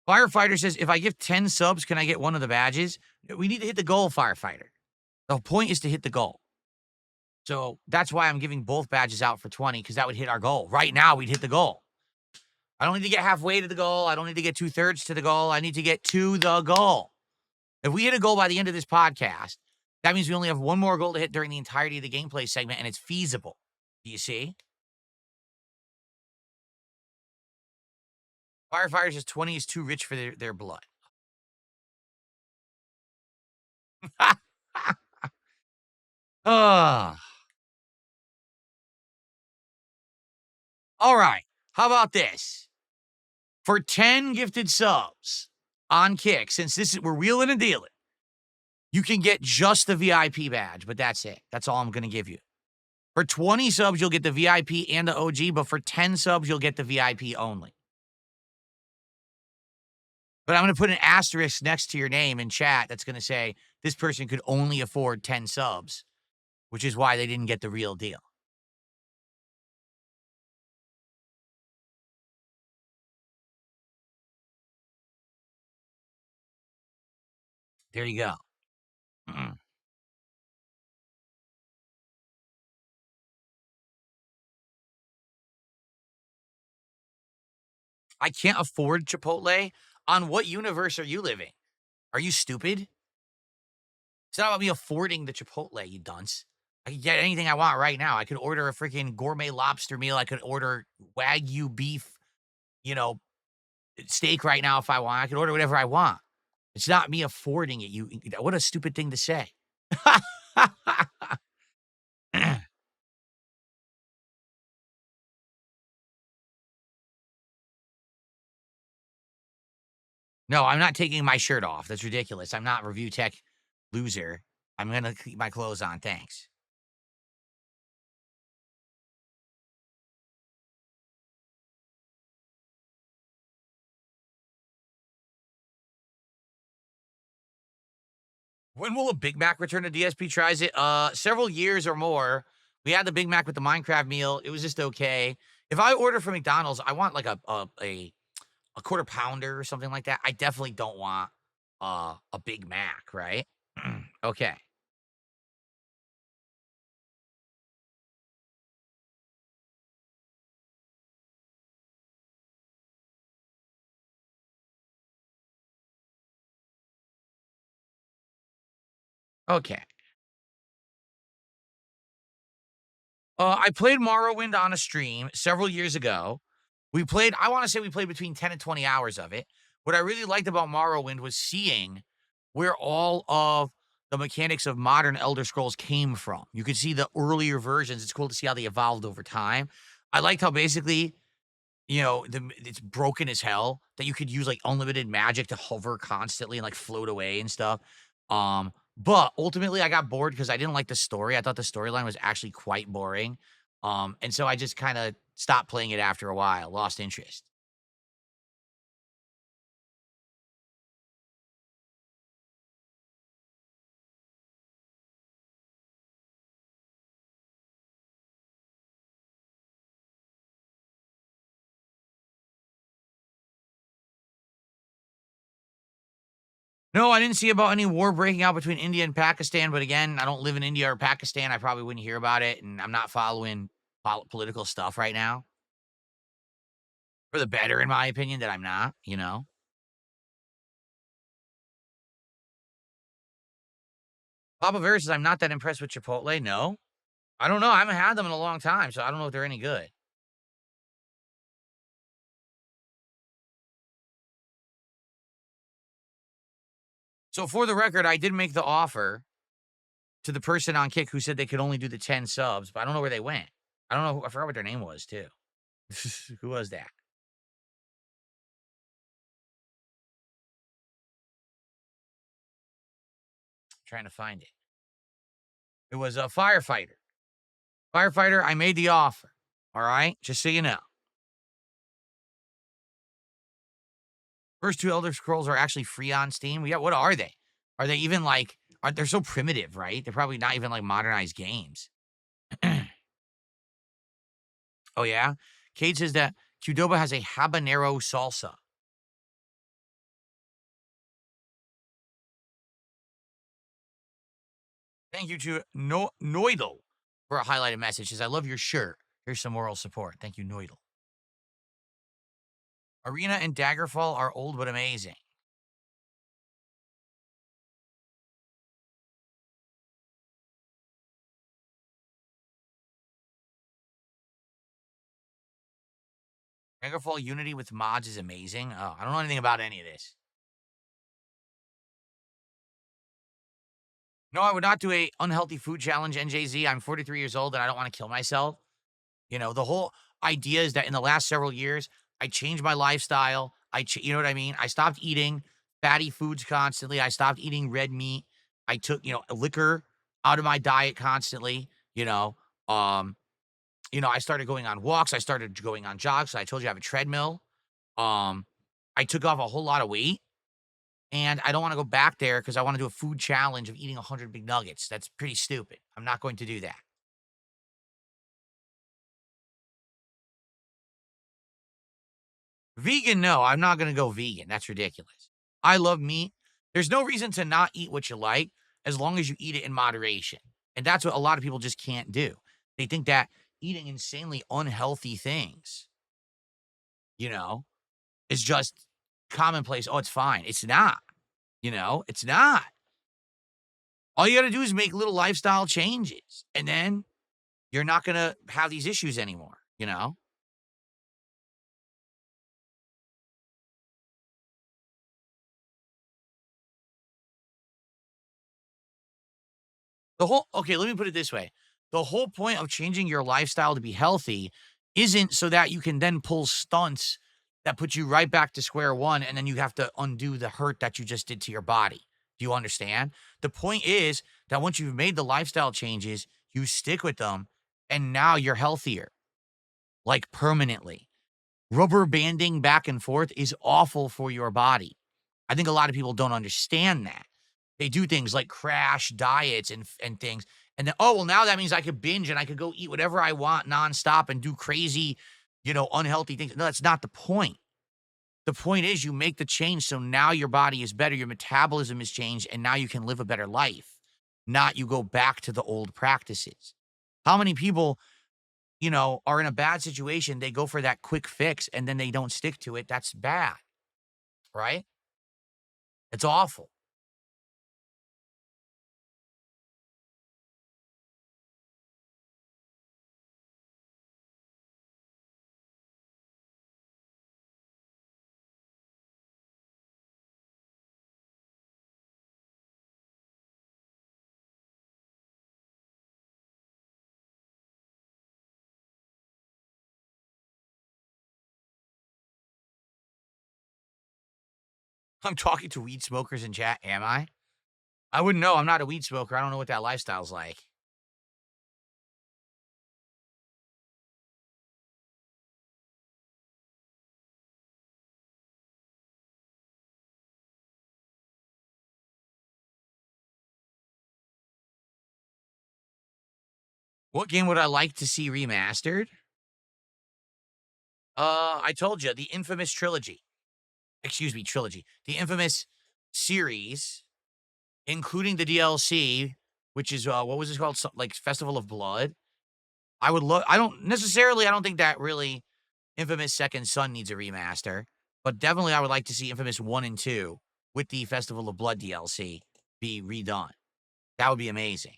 Firefighter says, if I give 10 subs, can I get one of the badges? We need to hit the goal, Firefighter. The point is to hit the goal. So that's why I'm giving both badges out for 20, because that would hit our goal. Right now, we'd hit the goal. I don't need to get halfway to the goal. I don't need to get 2/3 to the goal. I need to get to the goal. If we hit a goal by the end of this podcast, that means we only have one more goal to hit during the entirety of the gameplay segment, and it's feasible. Do you see? Firefighters says 20 is too rich for their blood. Ah. All right. How about this? For 10 gifted subs on Kick, since we're wheeling and dealing, you can get just the VIP badge, but that's it. That's all I'm going to give you. For 20 subs, you'll get the VIP and the OG, but for 10 subs, you'll get the VIP only. But I'm going to put an asterisk next to your name in chat that's going to say this person could only afford 10 subs, which is why they didn't get the real deal. There you go. I can't afford Chipotle. On what universe are you living? Are you stupid? It's not about me affording the Chipotle, you dunce. I can get anything I want right now. I could order a freaking gourmet lobster meal. I could order Wagyu beef, you know, steak right now if I want. I could order whatever I want. It's not me affording it. What a stupid thing to say. No, I'm not taking my shirt off. That's ridiculous. I'm not review tech loser. I'm gonna keep my clothes on. Thanks. When will a Big Mac return to DSP tries it? Several years or more. We had the Big Mac with the Minecraft meal. It was just okay. If I order from McDonald's, I want like a quarter pounder or something like that. I definitely don't want a Big Mac, right? Okay. Okay. I played Morrowind on a stream several years ago. I want to say we played between 10 and 20 hours of it. What I really liked about Morrowind was seeing where all of the mechanics of modern Elder Scrolls came from. You could see the earlier versions. It's cool to see how they evolved over time. I liked how basically, it's broken as hell that you could use like unlimited magic to hover constantly and like float away and stuff. But ultimately I got bored because I didn't like the story. I thought the storyline was actually quite boring. And so I just kind of stopped playing it after a while, lost interest. No, I didn't see about any war breaking out between India and Pakistan, but again, I don't live in India or Pakistan. I probably wouldn't hear about it, and I'm not following political stuff right now. For the better, in my opinion, that I'm not. Papa Bear says, I'm not that impressed with Chipotle. No. I don't know. I haven't had them in a long time, so I don't know if they're any good. So for the record, I did make the offer to the person on Kick who said they could only do the 10 subs, but I don't know where they went. I don't know. I forgot what their name was, too. Who was that? Trying to find it. It was a firefighter. Firefighter, I made the offer. All right? Just so you know. First two Elder Scrolls are actually free on Steam. Yeah, what are they? Are they even like, they're so primitive, right? They're probably not even like modernized games. Oh, yeah? Cade says that Qdoba has a habanero salsa. Thank you to Noidle for a highlighted message. Says, I love your shirt. Here's some moral support. Thank you, Noidle. Arena and Daggerfall are old but amazing. Daggerfall Unity with mods is amazing. Oh, I don't know anything about any of this. No, I would not do a unhealthy food challenge, NJZ. I'm 43 years old and I don't want to kill myself. You know, idea is that in the last several years, I changed my lifestyle. You know what I mean? I stopped eating fatty foods constantly. I stopped eating red meat. I took, liquor out of my diet constantly, um, I started going on walks. I started going on jogs. So I told you I have a treadmill. Um, I took off a whole lot of weight and I don't want to go back there because I want to do a food challenge of eating 100 big nuggets. That's pretty stupid. I'm not going to do that. Vegan, no, I'm not gonna go vegan. That's ridiculous. I love meat. There's no reason to not eat what you like as long as you eat it in moderation. And that's what a lot of people just can't do. They think that eating insanely unhealthy things, you know, is just commonplace. Oh, it's fine. It's not, it's not. All you gotta do is make little lifestyle changes, and then you're not gonna have these issues anymore. Okay, let me put it this way. The whole point of changing your lifestyle to be healthy isn't so that you can then pull stunts that put you right back to square one and then you have to undo the hurt that you just did to your body. Do you understand? The point is that once you've made the lifestyle changes, you stick with them and now you're healthier, like permanently. Rubber banding back and forth is awful for your body. I think a lot of people don't understand that. They do things like crash diets and things, and then, "Oh, well, now that means I could binge and I could go eat whatever I want nonstop and do crazy, unhealthy things." No, that's not the point. The point is you make the change so now your body is better, your metabolism is changed, and now you can live a better life, not you go back to the old practices. How many people, are in a bad situation, they go for that quick fix and then they don't stick to it? That's bad, right? It's awful. I'm talking to weed smokers in chat, am I? I wouldn't know. I'm not a weed smoker. I don't know what that lifestyle's like. What game would I like to see remastered? I told you, the infamous trilogy. Excuse me, trilogy. The infamous series, including the DLC, which is what was it called? Like Festival of Blood. I would look. I don't think that really Infamous Second Son needs a remaster, but definitely I would like to see Infamous 1 and 2 with the Festival of Blood DLC be redone. That would be amazing.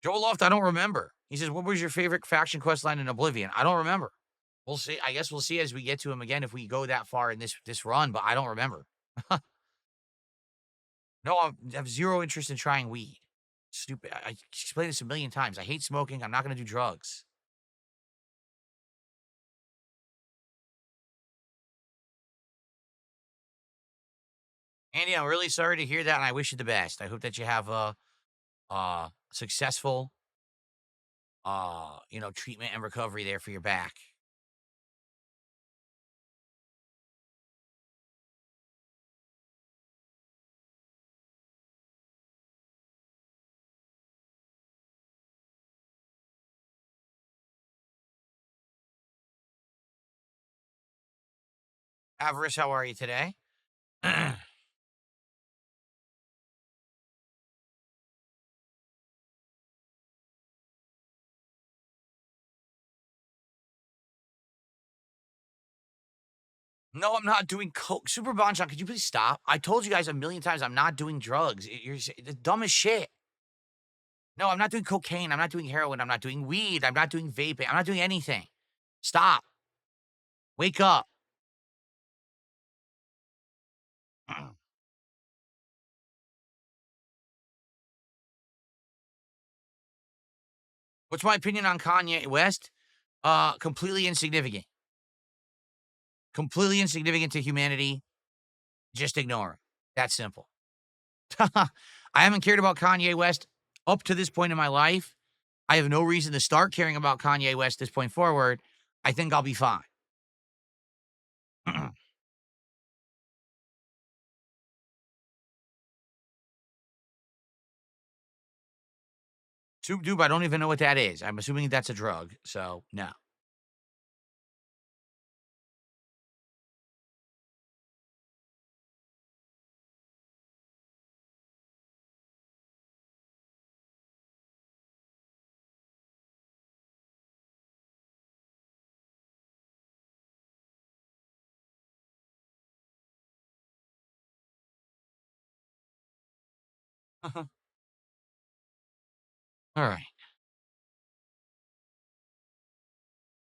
Joel Loft, I don't remember. He says, "What was your favorite faction quest line in Oblivion?" I don't remember. We'll see. I guess we'll see as we get to him again if we go that far in this run, but I don't remember. No, I have zero interest in trying weed. Stupid. I explained this a million times. I hate smoking. I'm not going to do drugs. Andy, I'm really sorry to hear that, and I wish you the best. I hope that you have a successful, treatment and recovery there for your back. Avarice, how are you today? No, I'm not doing coke. Super Bonchon, could you please stop? I told you guys a million times I'm not doing drugs. The dumbest shit. No, I'm not doing cocaine. I'm not doing heroin. I'm not doing weed. I'm not doing vaping. I'm not doing anything. Stop. Wake up. What's my opinion on Kanye West? Completely insignificant. Completely insignificant to humanity. Just ignore him. That simple. I haven't cared about Kanye West up to this point in my life. I have no reason to start caring about Kanye West this point forward. I think I'll be fine. Soup Doob, I don't even know what that is. I'm assuming that's a drug, so no. All right.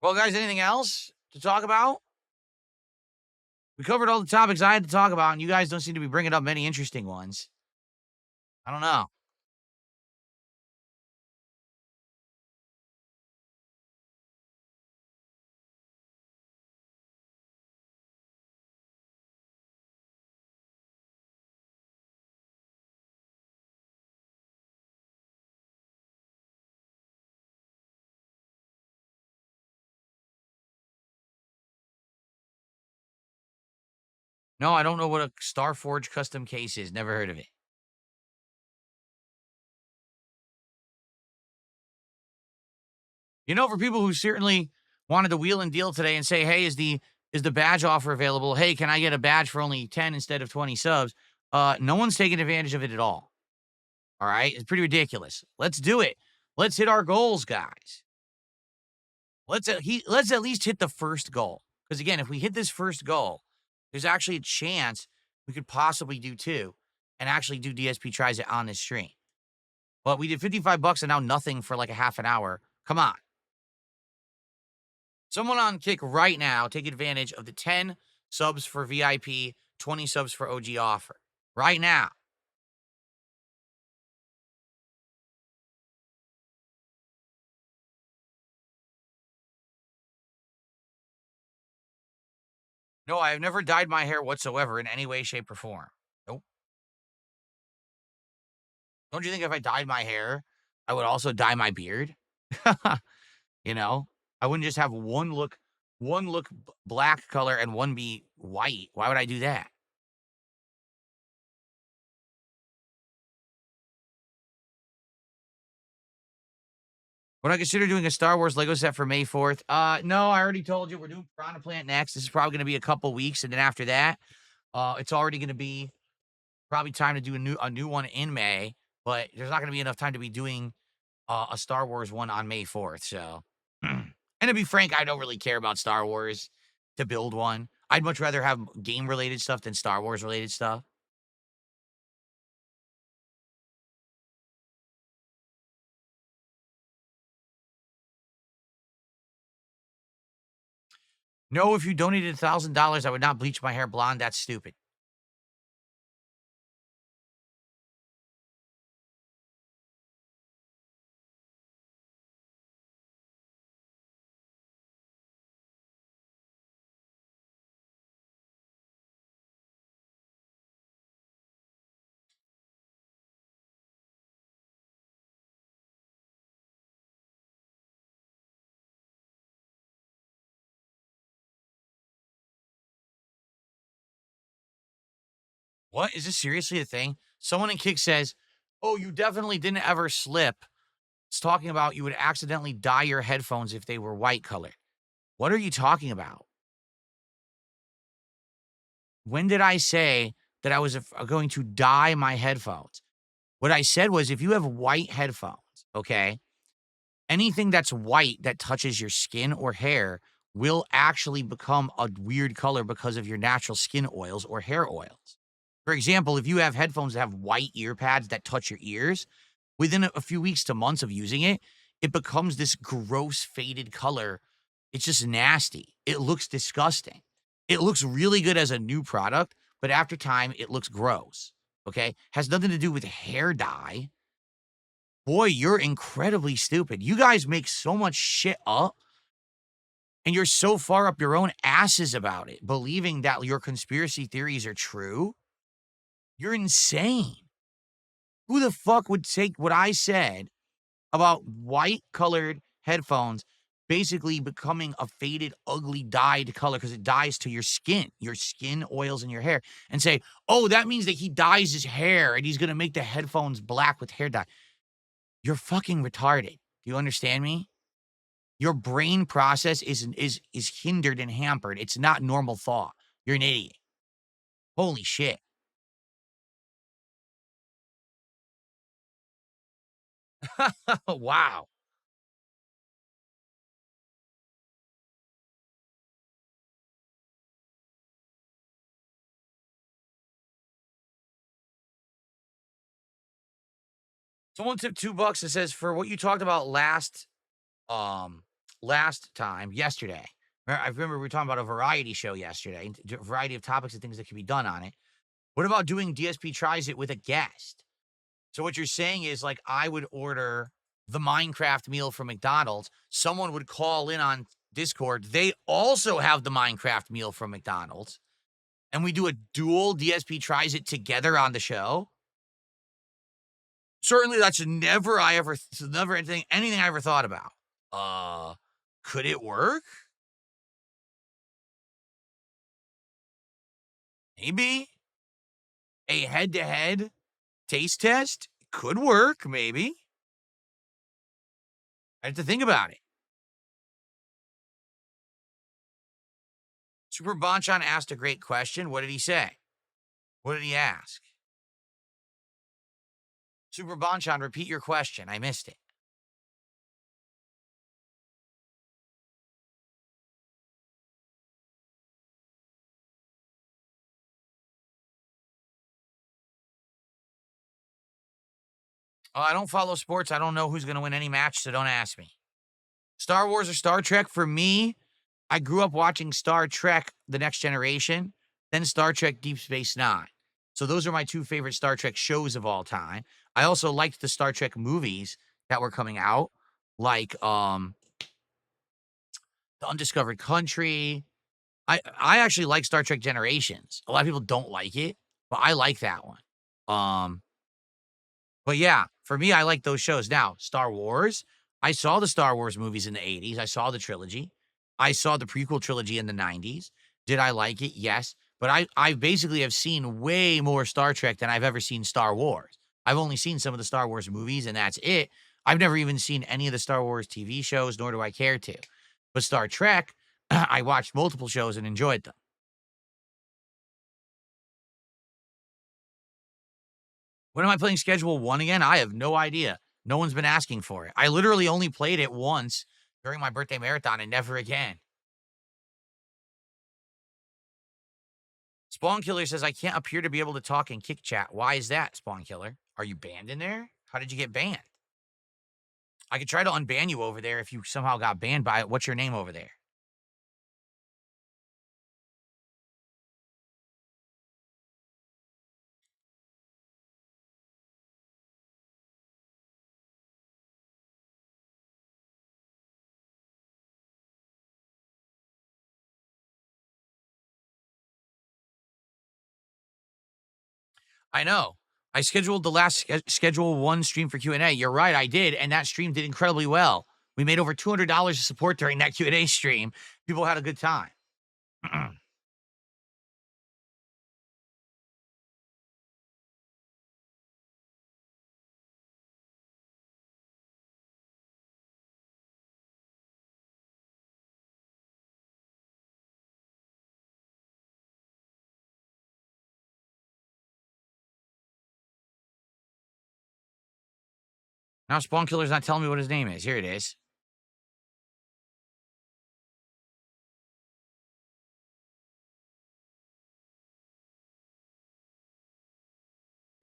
Well, guys, anything else to talk about? We covered all the topics I had to talk about, and you guys don't seem to be bringing up many interesting ones. I don't know. No, I don't know what a Starforge custom case is. Never heard of it. You know, for people who certainly wanted to wheel and deal today and say, "Hey, is the badge offer available? Hey, can I get a badge for only 10 instead of 20 subs?" No one's taking advantage of it at all. All right? It's pretty ridiculous. Let's do it. Let's hit our goals, guys. Let's at least hit the first goal. Because again, if we hit this first goal, there's actually a chance we could possibly do two and actually do DSP tries it on this stream. But we did 55 bucks and now nothing for like a half an hour. Come on. Someone on Kick right now, take advantage of the 10 subs for VIP, 20 subs for OG offer. Right now. No, I have never dyed my hair whatsoever in any way, shape, or form. Nope. Don't you think if I dyed my hair, I would also dye my beard? You know? I wouldn't just have one look black color and one be white. Why would I do that? Would I consider doing a Star Wars Lego set for May 4th? No, I already told you we're doing Piranha Plant next. This is probably gonna be a couple weeks, and then after that, it's already gonna be probably time to do a new one in May, but there's not gonna be enough time to be doing a Star Wars one on May 4th. So, and to be frank, I don't really care about Star Wars to build one. I'd much rather have game related stuff than Star Wars related stuff. No, if you donated $1,000, I would not bleach my hair blonde. That's stupid. What is this seriously a thing? Someone in Kick says, "Oh, you definitely didn't ever slip." It's talking about you would accidentally dye your headphones if they were white colored. What are you talking about? When did I say that I was going to dye my headphones? What I said was if you have white headphones, okay, anything that's white that touches your skin or hair will actually become a weird color because of your natural skin oils or hair oils. For example, if you have headphones that have white ear pads that touch your ears, within a few weeks to months of using it, it becomes this gross faded color. It's just nasty. It looks disgusting. It looks really good as a new product, but after time, it looks gross. Okay? Has nothing to do with hair dye. Boy, you're incredibly stupid. You guys make so much shit up and you're so far up your own asses about it, believing that your conspiracy theories are true. You're insane. Who the fuck would take what I said about white colored headphones basically becoming a faded, ugly, dyed color because it dyes to your skin oils in your hair, and say, oh, that means that he dyes his hair and he's going to make the headphones black with hair dye? You're fucking retarded. Do you understand me? Your brain process is hindered and hampered. It's not normal thought. You're an idiot. Holy shit. Wow. Someone tipped $2. It says for what you talked about um last time yesterday. I remember we were talking about a variety show yesterday, a variety of topics and things that can be done on it. What about doing DSP tries it with a guest? So what you're saying is like I would order the Minecraft meal from McDonald's. Someone would call in on Discord. They also have the Minecraft meal from McDonald's. And we do a dual DSP tries it together on the show. Certainly that's never anything I ever thought about. Could it work? Maybe. A head-to-head taste test could work, maybe. I have to think about it. Super Bonchan asked a great question. What did he say? What did he ask? Super Bonchan, repeat your question. I missed it. Oh, I don't follow sports. I don't know who's going to win any match, so don't ask me. Star Wars or Star Trek? For me, I grew up watching Star Trek The Next Generation, then Star Trek Deep Space Nine. So those are my two favorite Star Trek shows of all time. I also liked the Star Trek movies that were coming out, like The Undiscovered Country. I actually like Star Trek Generations. A lot of people don't like it, but I like that one. Um, but yeah, for me, I like those shows. Now, Star Wars, I saw the Star Wars movies in the 80s. I saw the trilogy. I saw the prequel trilogy in the 90s. Did I like it? Yes. But I basically have seen way more Star Trek than I've ever seen Star Wars. I've only seen some of the Star Wars movies, and that's it. I've never even seen any of the Star Wars TV shows, nor do I care to. But Star Trek, I watched multiple shows and enjoyed them. When am I playing Schedule 1 again? I have no idea. No one's been asking for it. I literally only played it once during my birthday marathon and never again. Spawn Killer says, I can't appear to be able to talk in Kick Chat. Why is that, Spawn Killer? Are you banned in there? How did you get banned? I could try to unban you over there if you somehow got banned by it. What's your name over there? I know. I scheduled the last Schedule 1 stream for Q&A. You're right, I did, and that stream did incredibly well. We made over $200 of support during that Q&A stream. People had a good time. Now Spawn Killer's not telling me what his name is. Here it is.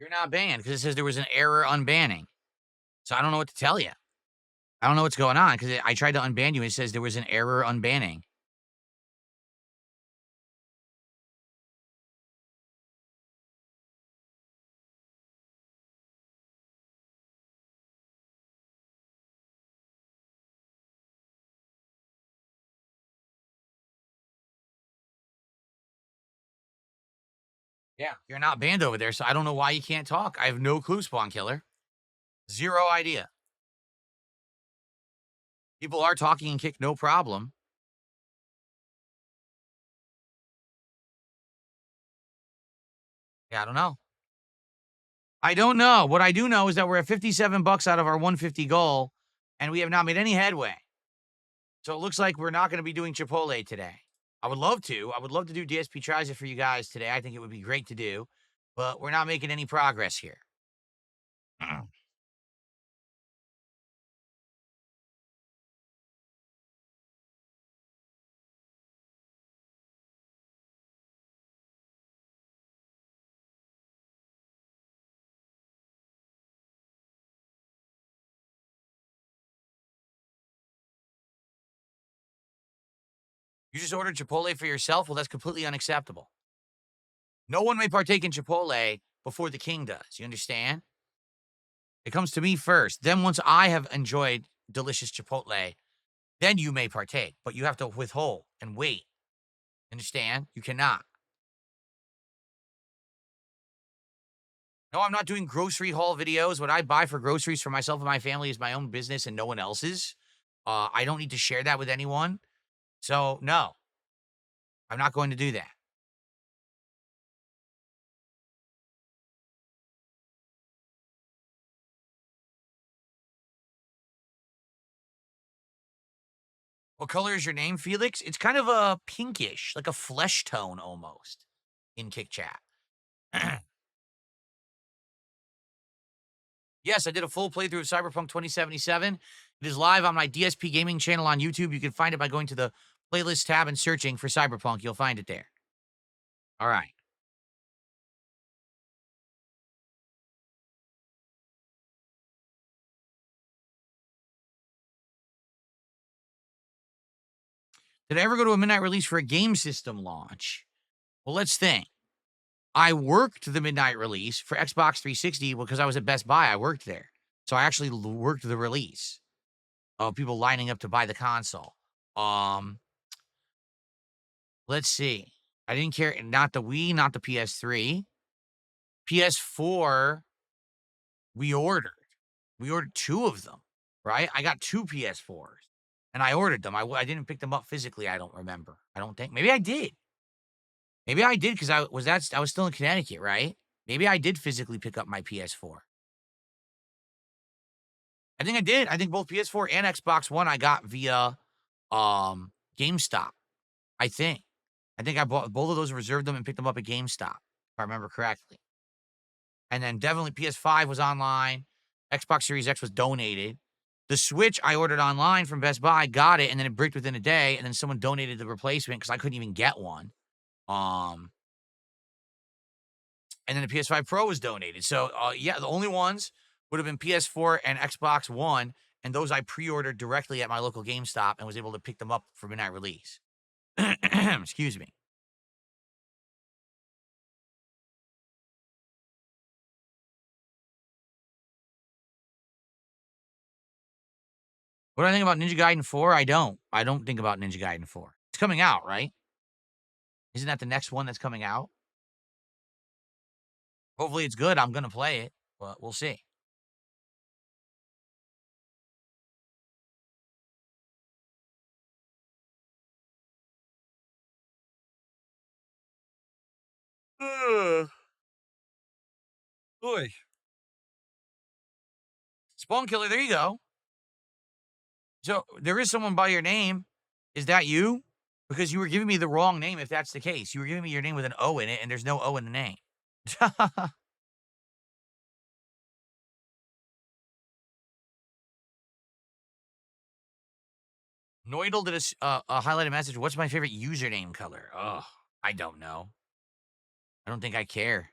You're not banned because it says there was an error unbanning. So I don't know what to tell you. I don't know what's going on because I tried to unban you and it says there was an error unbanning. Yeah, you're not banned over there, so I don't know why you can't talk. I have no clue, Spawn Killer. Zero idea. People are talking and kick, no problem. Yeah, I don't know. I don't know. What I do know is that we're at 57 bucks out of our 150 goal, and we have not made any headway. So it looks like we're not going to be doing Chipotle today. I would love to. I would love to do DSP tries it for you guys today. I think it would be great to do, but we're not making any progress here. You just ordered Chipotle for yourself? Well, that's completely unacceptable. No one may partake in Chipotle before the king does. You understand? It comes to me first. Then once I have enjoyed delicious Chipotle, then you may partake, but you have to withhold and wait. Understand? You cannot. No, I'm not doing grocery haul videos. What I buy for groceries for myself and my family is my own business and no one else's. I don't need to share that with anyone. So, no, I'm not going to do that. What color is your name, Felix? It's kind of a pinkish, like a flesh tone almost in Kick Chat. Yes, I did a full playthrough of Cyberpunk 2077. It is live on my DSP Gaming channel on YouTube. You can find it by going to the playlist tab and searching for Cyberpunk. You'll find it there. All right. Did I ever go to a midnight release for a game system launch? Well, let's think. I worked the midnight release for Xbox 360 because I was at Best Buy. I worked there. So I actually worked the release of people lining up to buy the console. Let's see. I didn't care. Not the Wii, not the PS3. PS4, we ordered. We ordered two of them, right? I got two PS4s and I ordered them. I didn't pick them up physically. I don't remember. I don't think. Maybe I did. Maybe I did because I was still in Connecticut, right? Maybe I did physically pick up my PS4. I think I did. I think both PS4 and Xbox One I got via GameStop. I think. I think I bought both of those, reserved them, and picked them up at GameStop, if I remember correctly. And then definitely PS5 was online. Xbox Series X was donated. The Switch I ordered online from Best Buy, got it, and then it bricked within a day, and then someone donated the replacement because I couldn't even get one. And then the PS5 Pro was donated. So, yeah, the only ones would have been PS4 and Xbox One, and those I pre-ordered directly at my local GameStop and was able to pick them up for midnight release. Excuse me. What do I think about Ninja Gaiden 4? I don't. I don't think about Ninja Gaiden 4. It's coming out, right? Isn't that the next one that's coming out? Hopefully it's good. I'm going to play it, but we'll see. Boy. Spawn Killer, there you go. So there is someone by your name. Is that you? Because you were giving me the wrong name if that's the case. You were giving me your name with an O in it, and there's no O in the name. Noidal did a highlighted message. What's my favorite username color? Oh, I don't know. I don't think I care.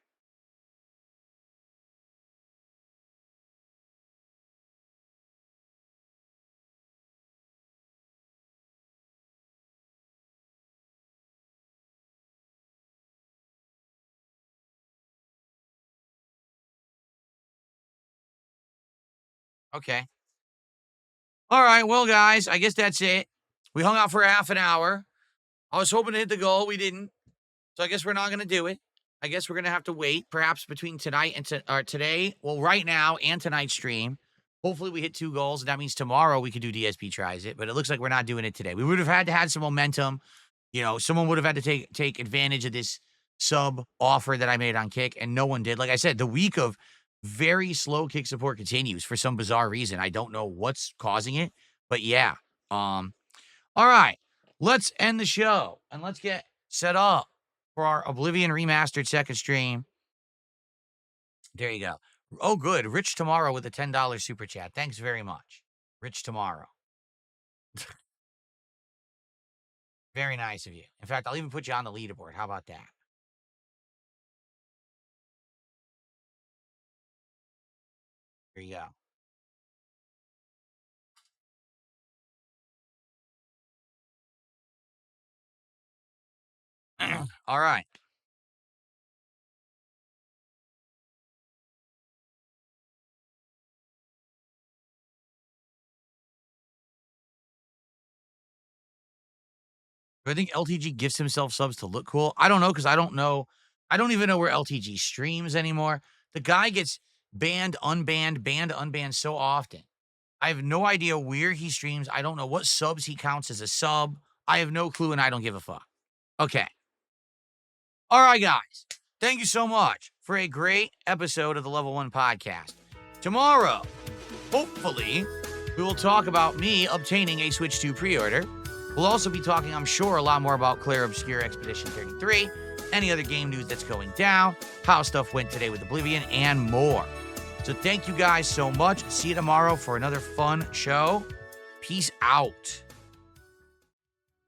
Okay. All right. Well, guys, I guess that's it. We hung out for a half an hour. I was hoping to hit the goal. We didn't. So I guess we're not going to do it. I guess we're going to have to wait perhaps between tonight and today. Well, right now and tonight's stream. Hopefully we hit 2 goals. That means tomorrow we could do DSP tries it, but it looks like we're not doing it today. We would have had to have some momentum. You know, someone would have had to take advantage of this sub offer that I made on Kick, and no one did. Like I said, the week of very slow Kick support continues for some bizarre reason. I don't know what's causing it, but yeah. All right, let's end the show and let's get set up for our Oblivion Remastered second stream. There you go. Oh, good. Rich Tomorrow with a $10 super chat. Thanks very much. Rich Tomorrow. Very nice of you. In fact, I'll even put you on the leaderboard. How about that? There you go. All right. Do I think LTG gives himself subs to look cool? I don't know because I don't know. I don't even know where LTG streams anymore. The guy gets banned, unbanned so often. I have no idea where he streams. I don't know what subs he counts as a sub. I have no clue, and I don't give a fuck. Okay. All right, guys. Thank you so much for a great episode of the Level 1 podcast. Tomorrow, hopefully, we will talk about me obtaining a Switch 2 pre-order. We'll also be talking, I'm sure, a lot more about Clair Obscure Expedition 33, any other game news that's going down, how stuff went today with Oblivion, and more. So thank you guys so much. See you tomorrow for another fun show. Peace out.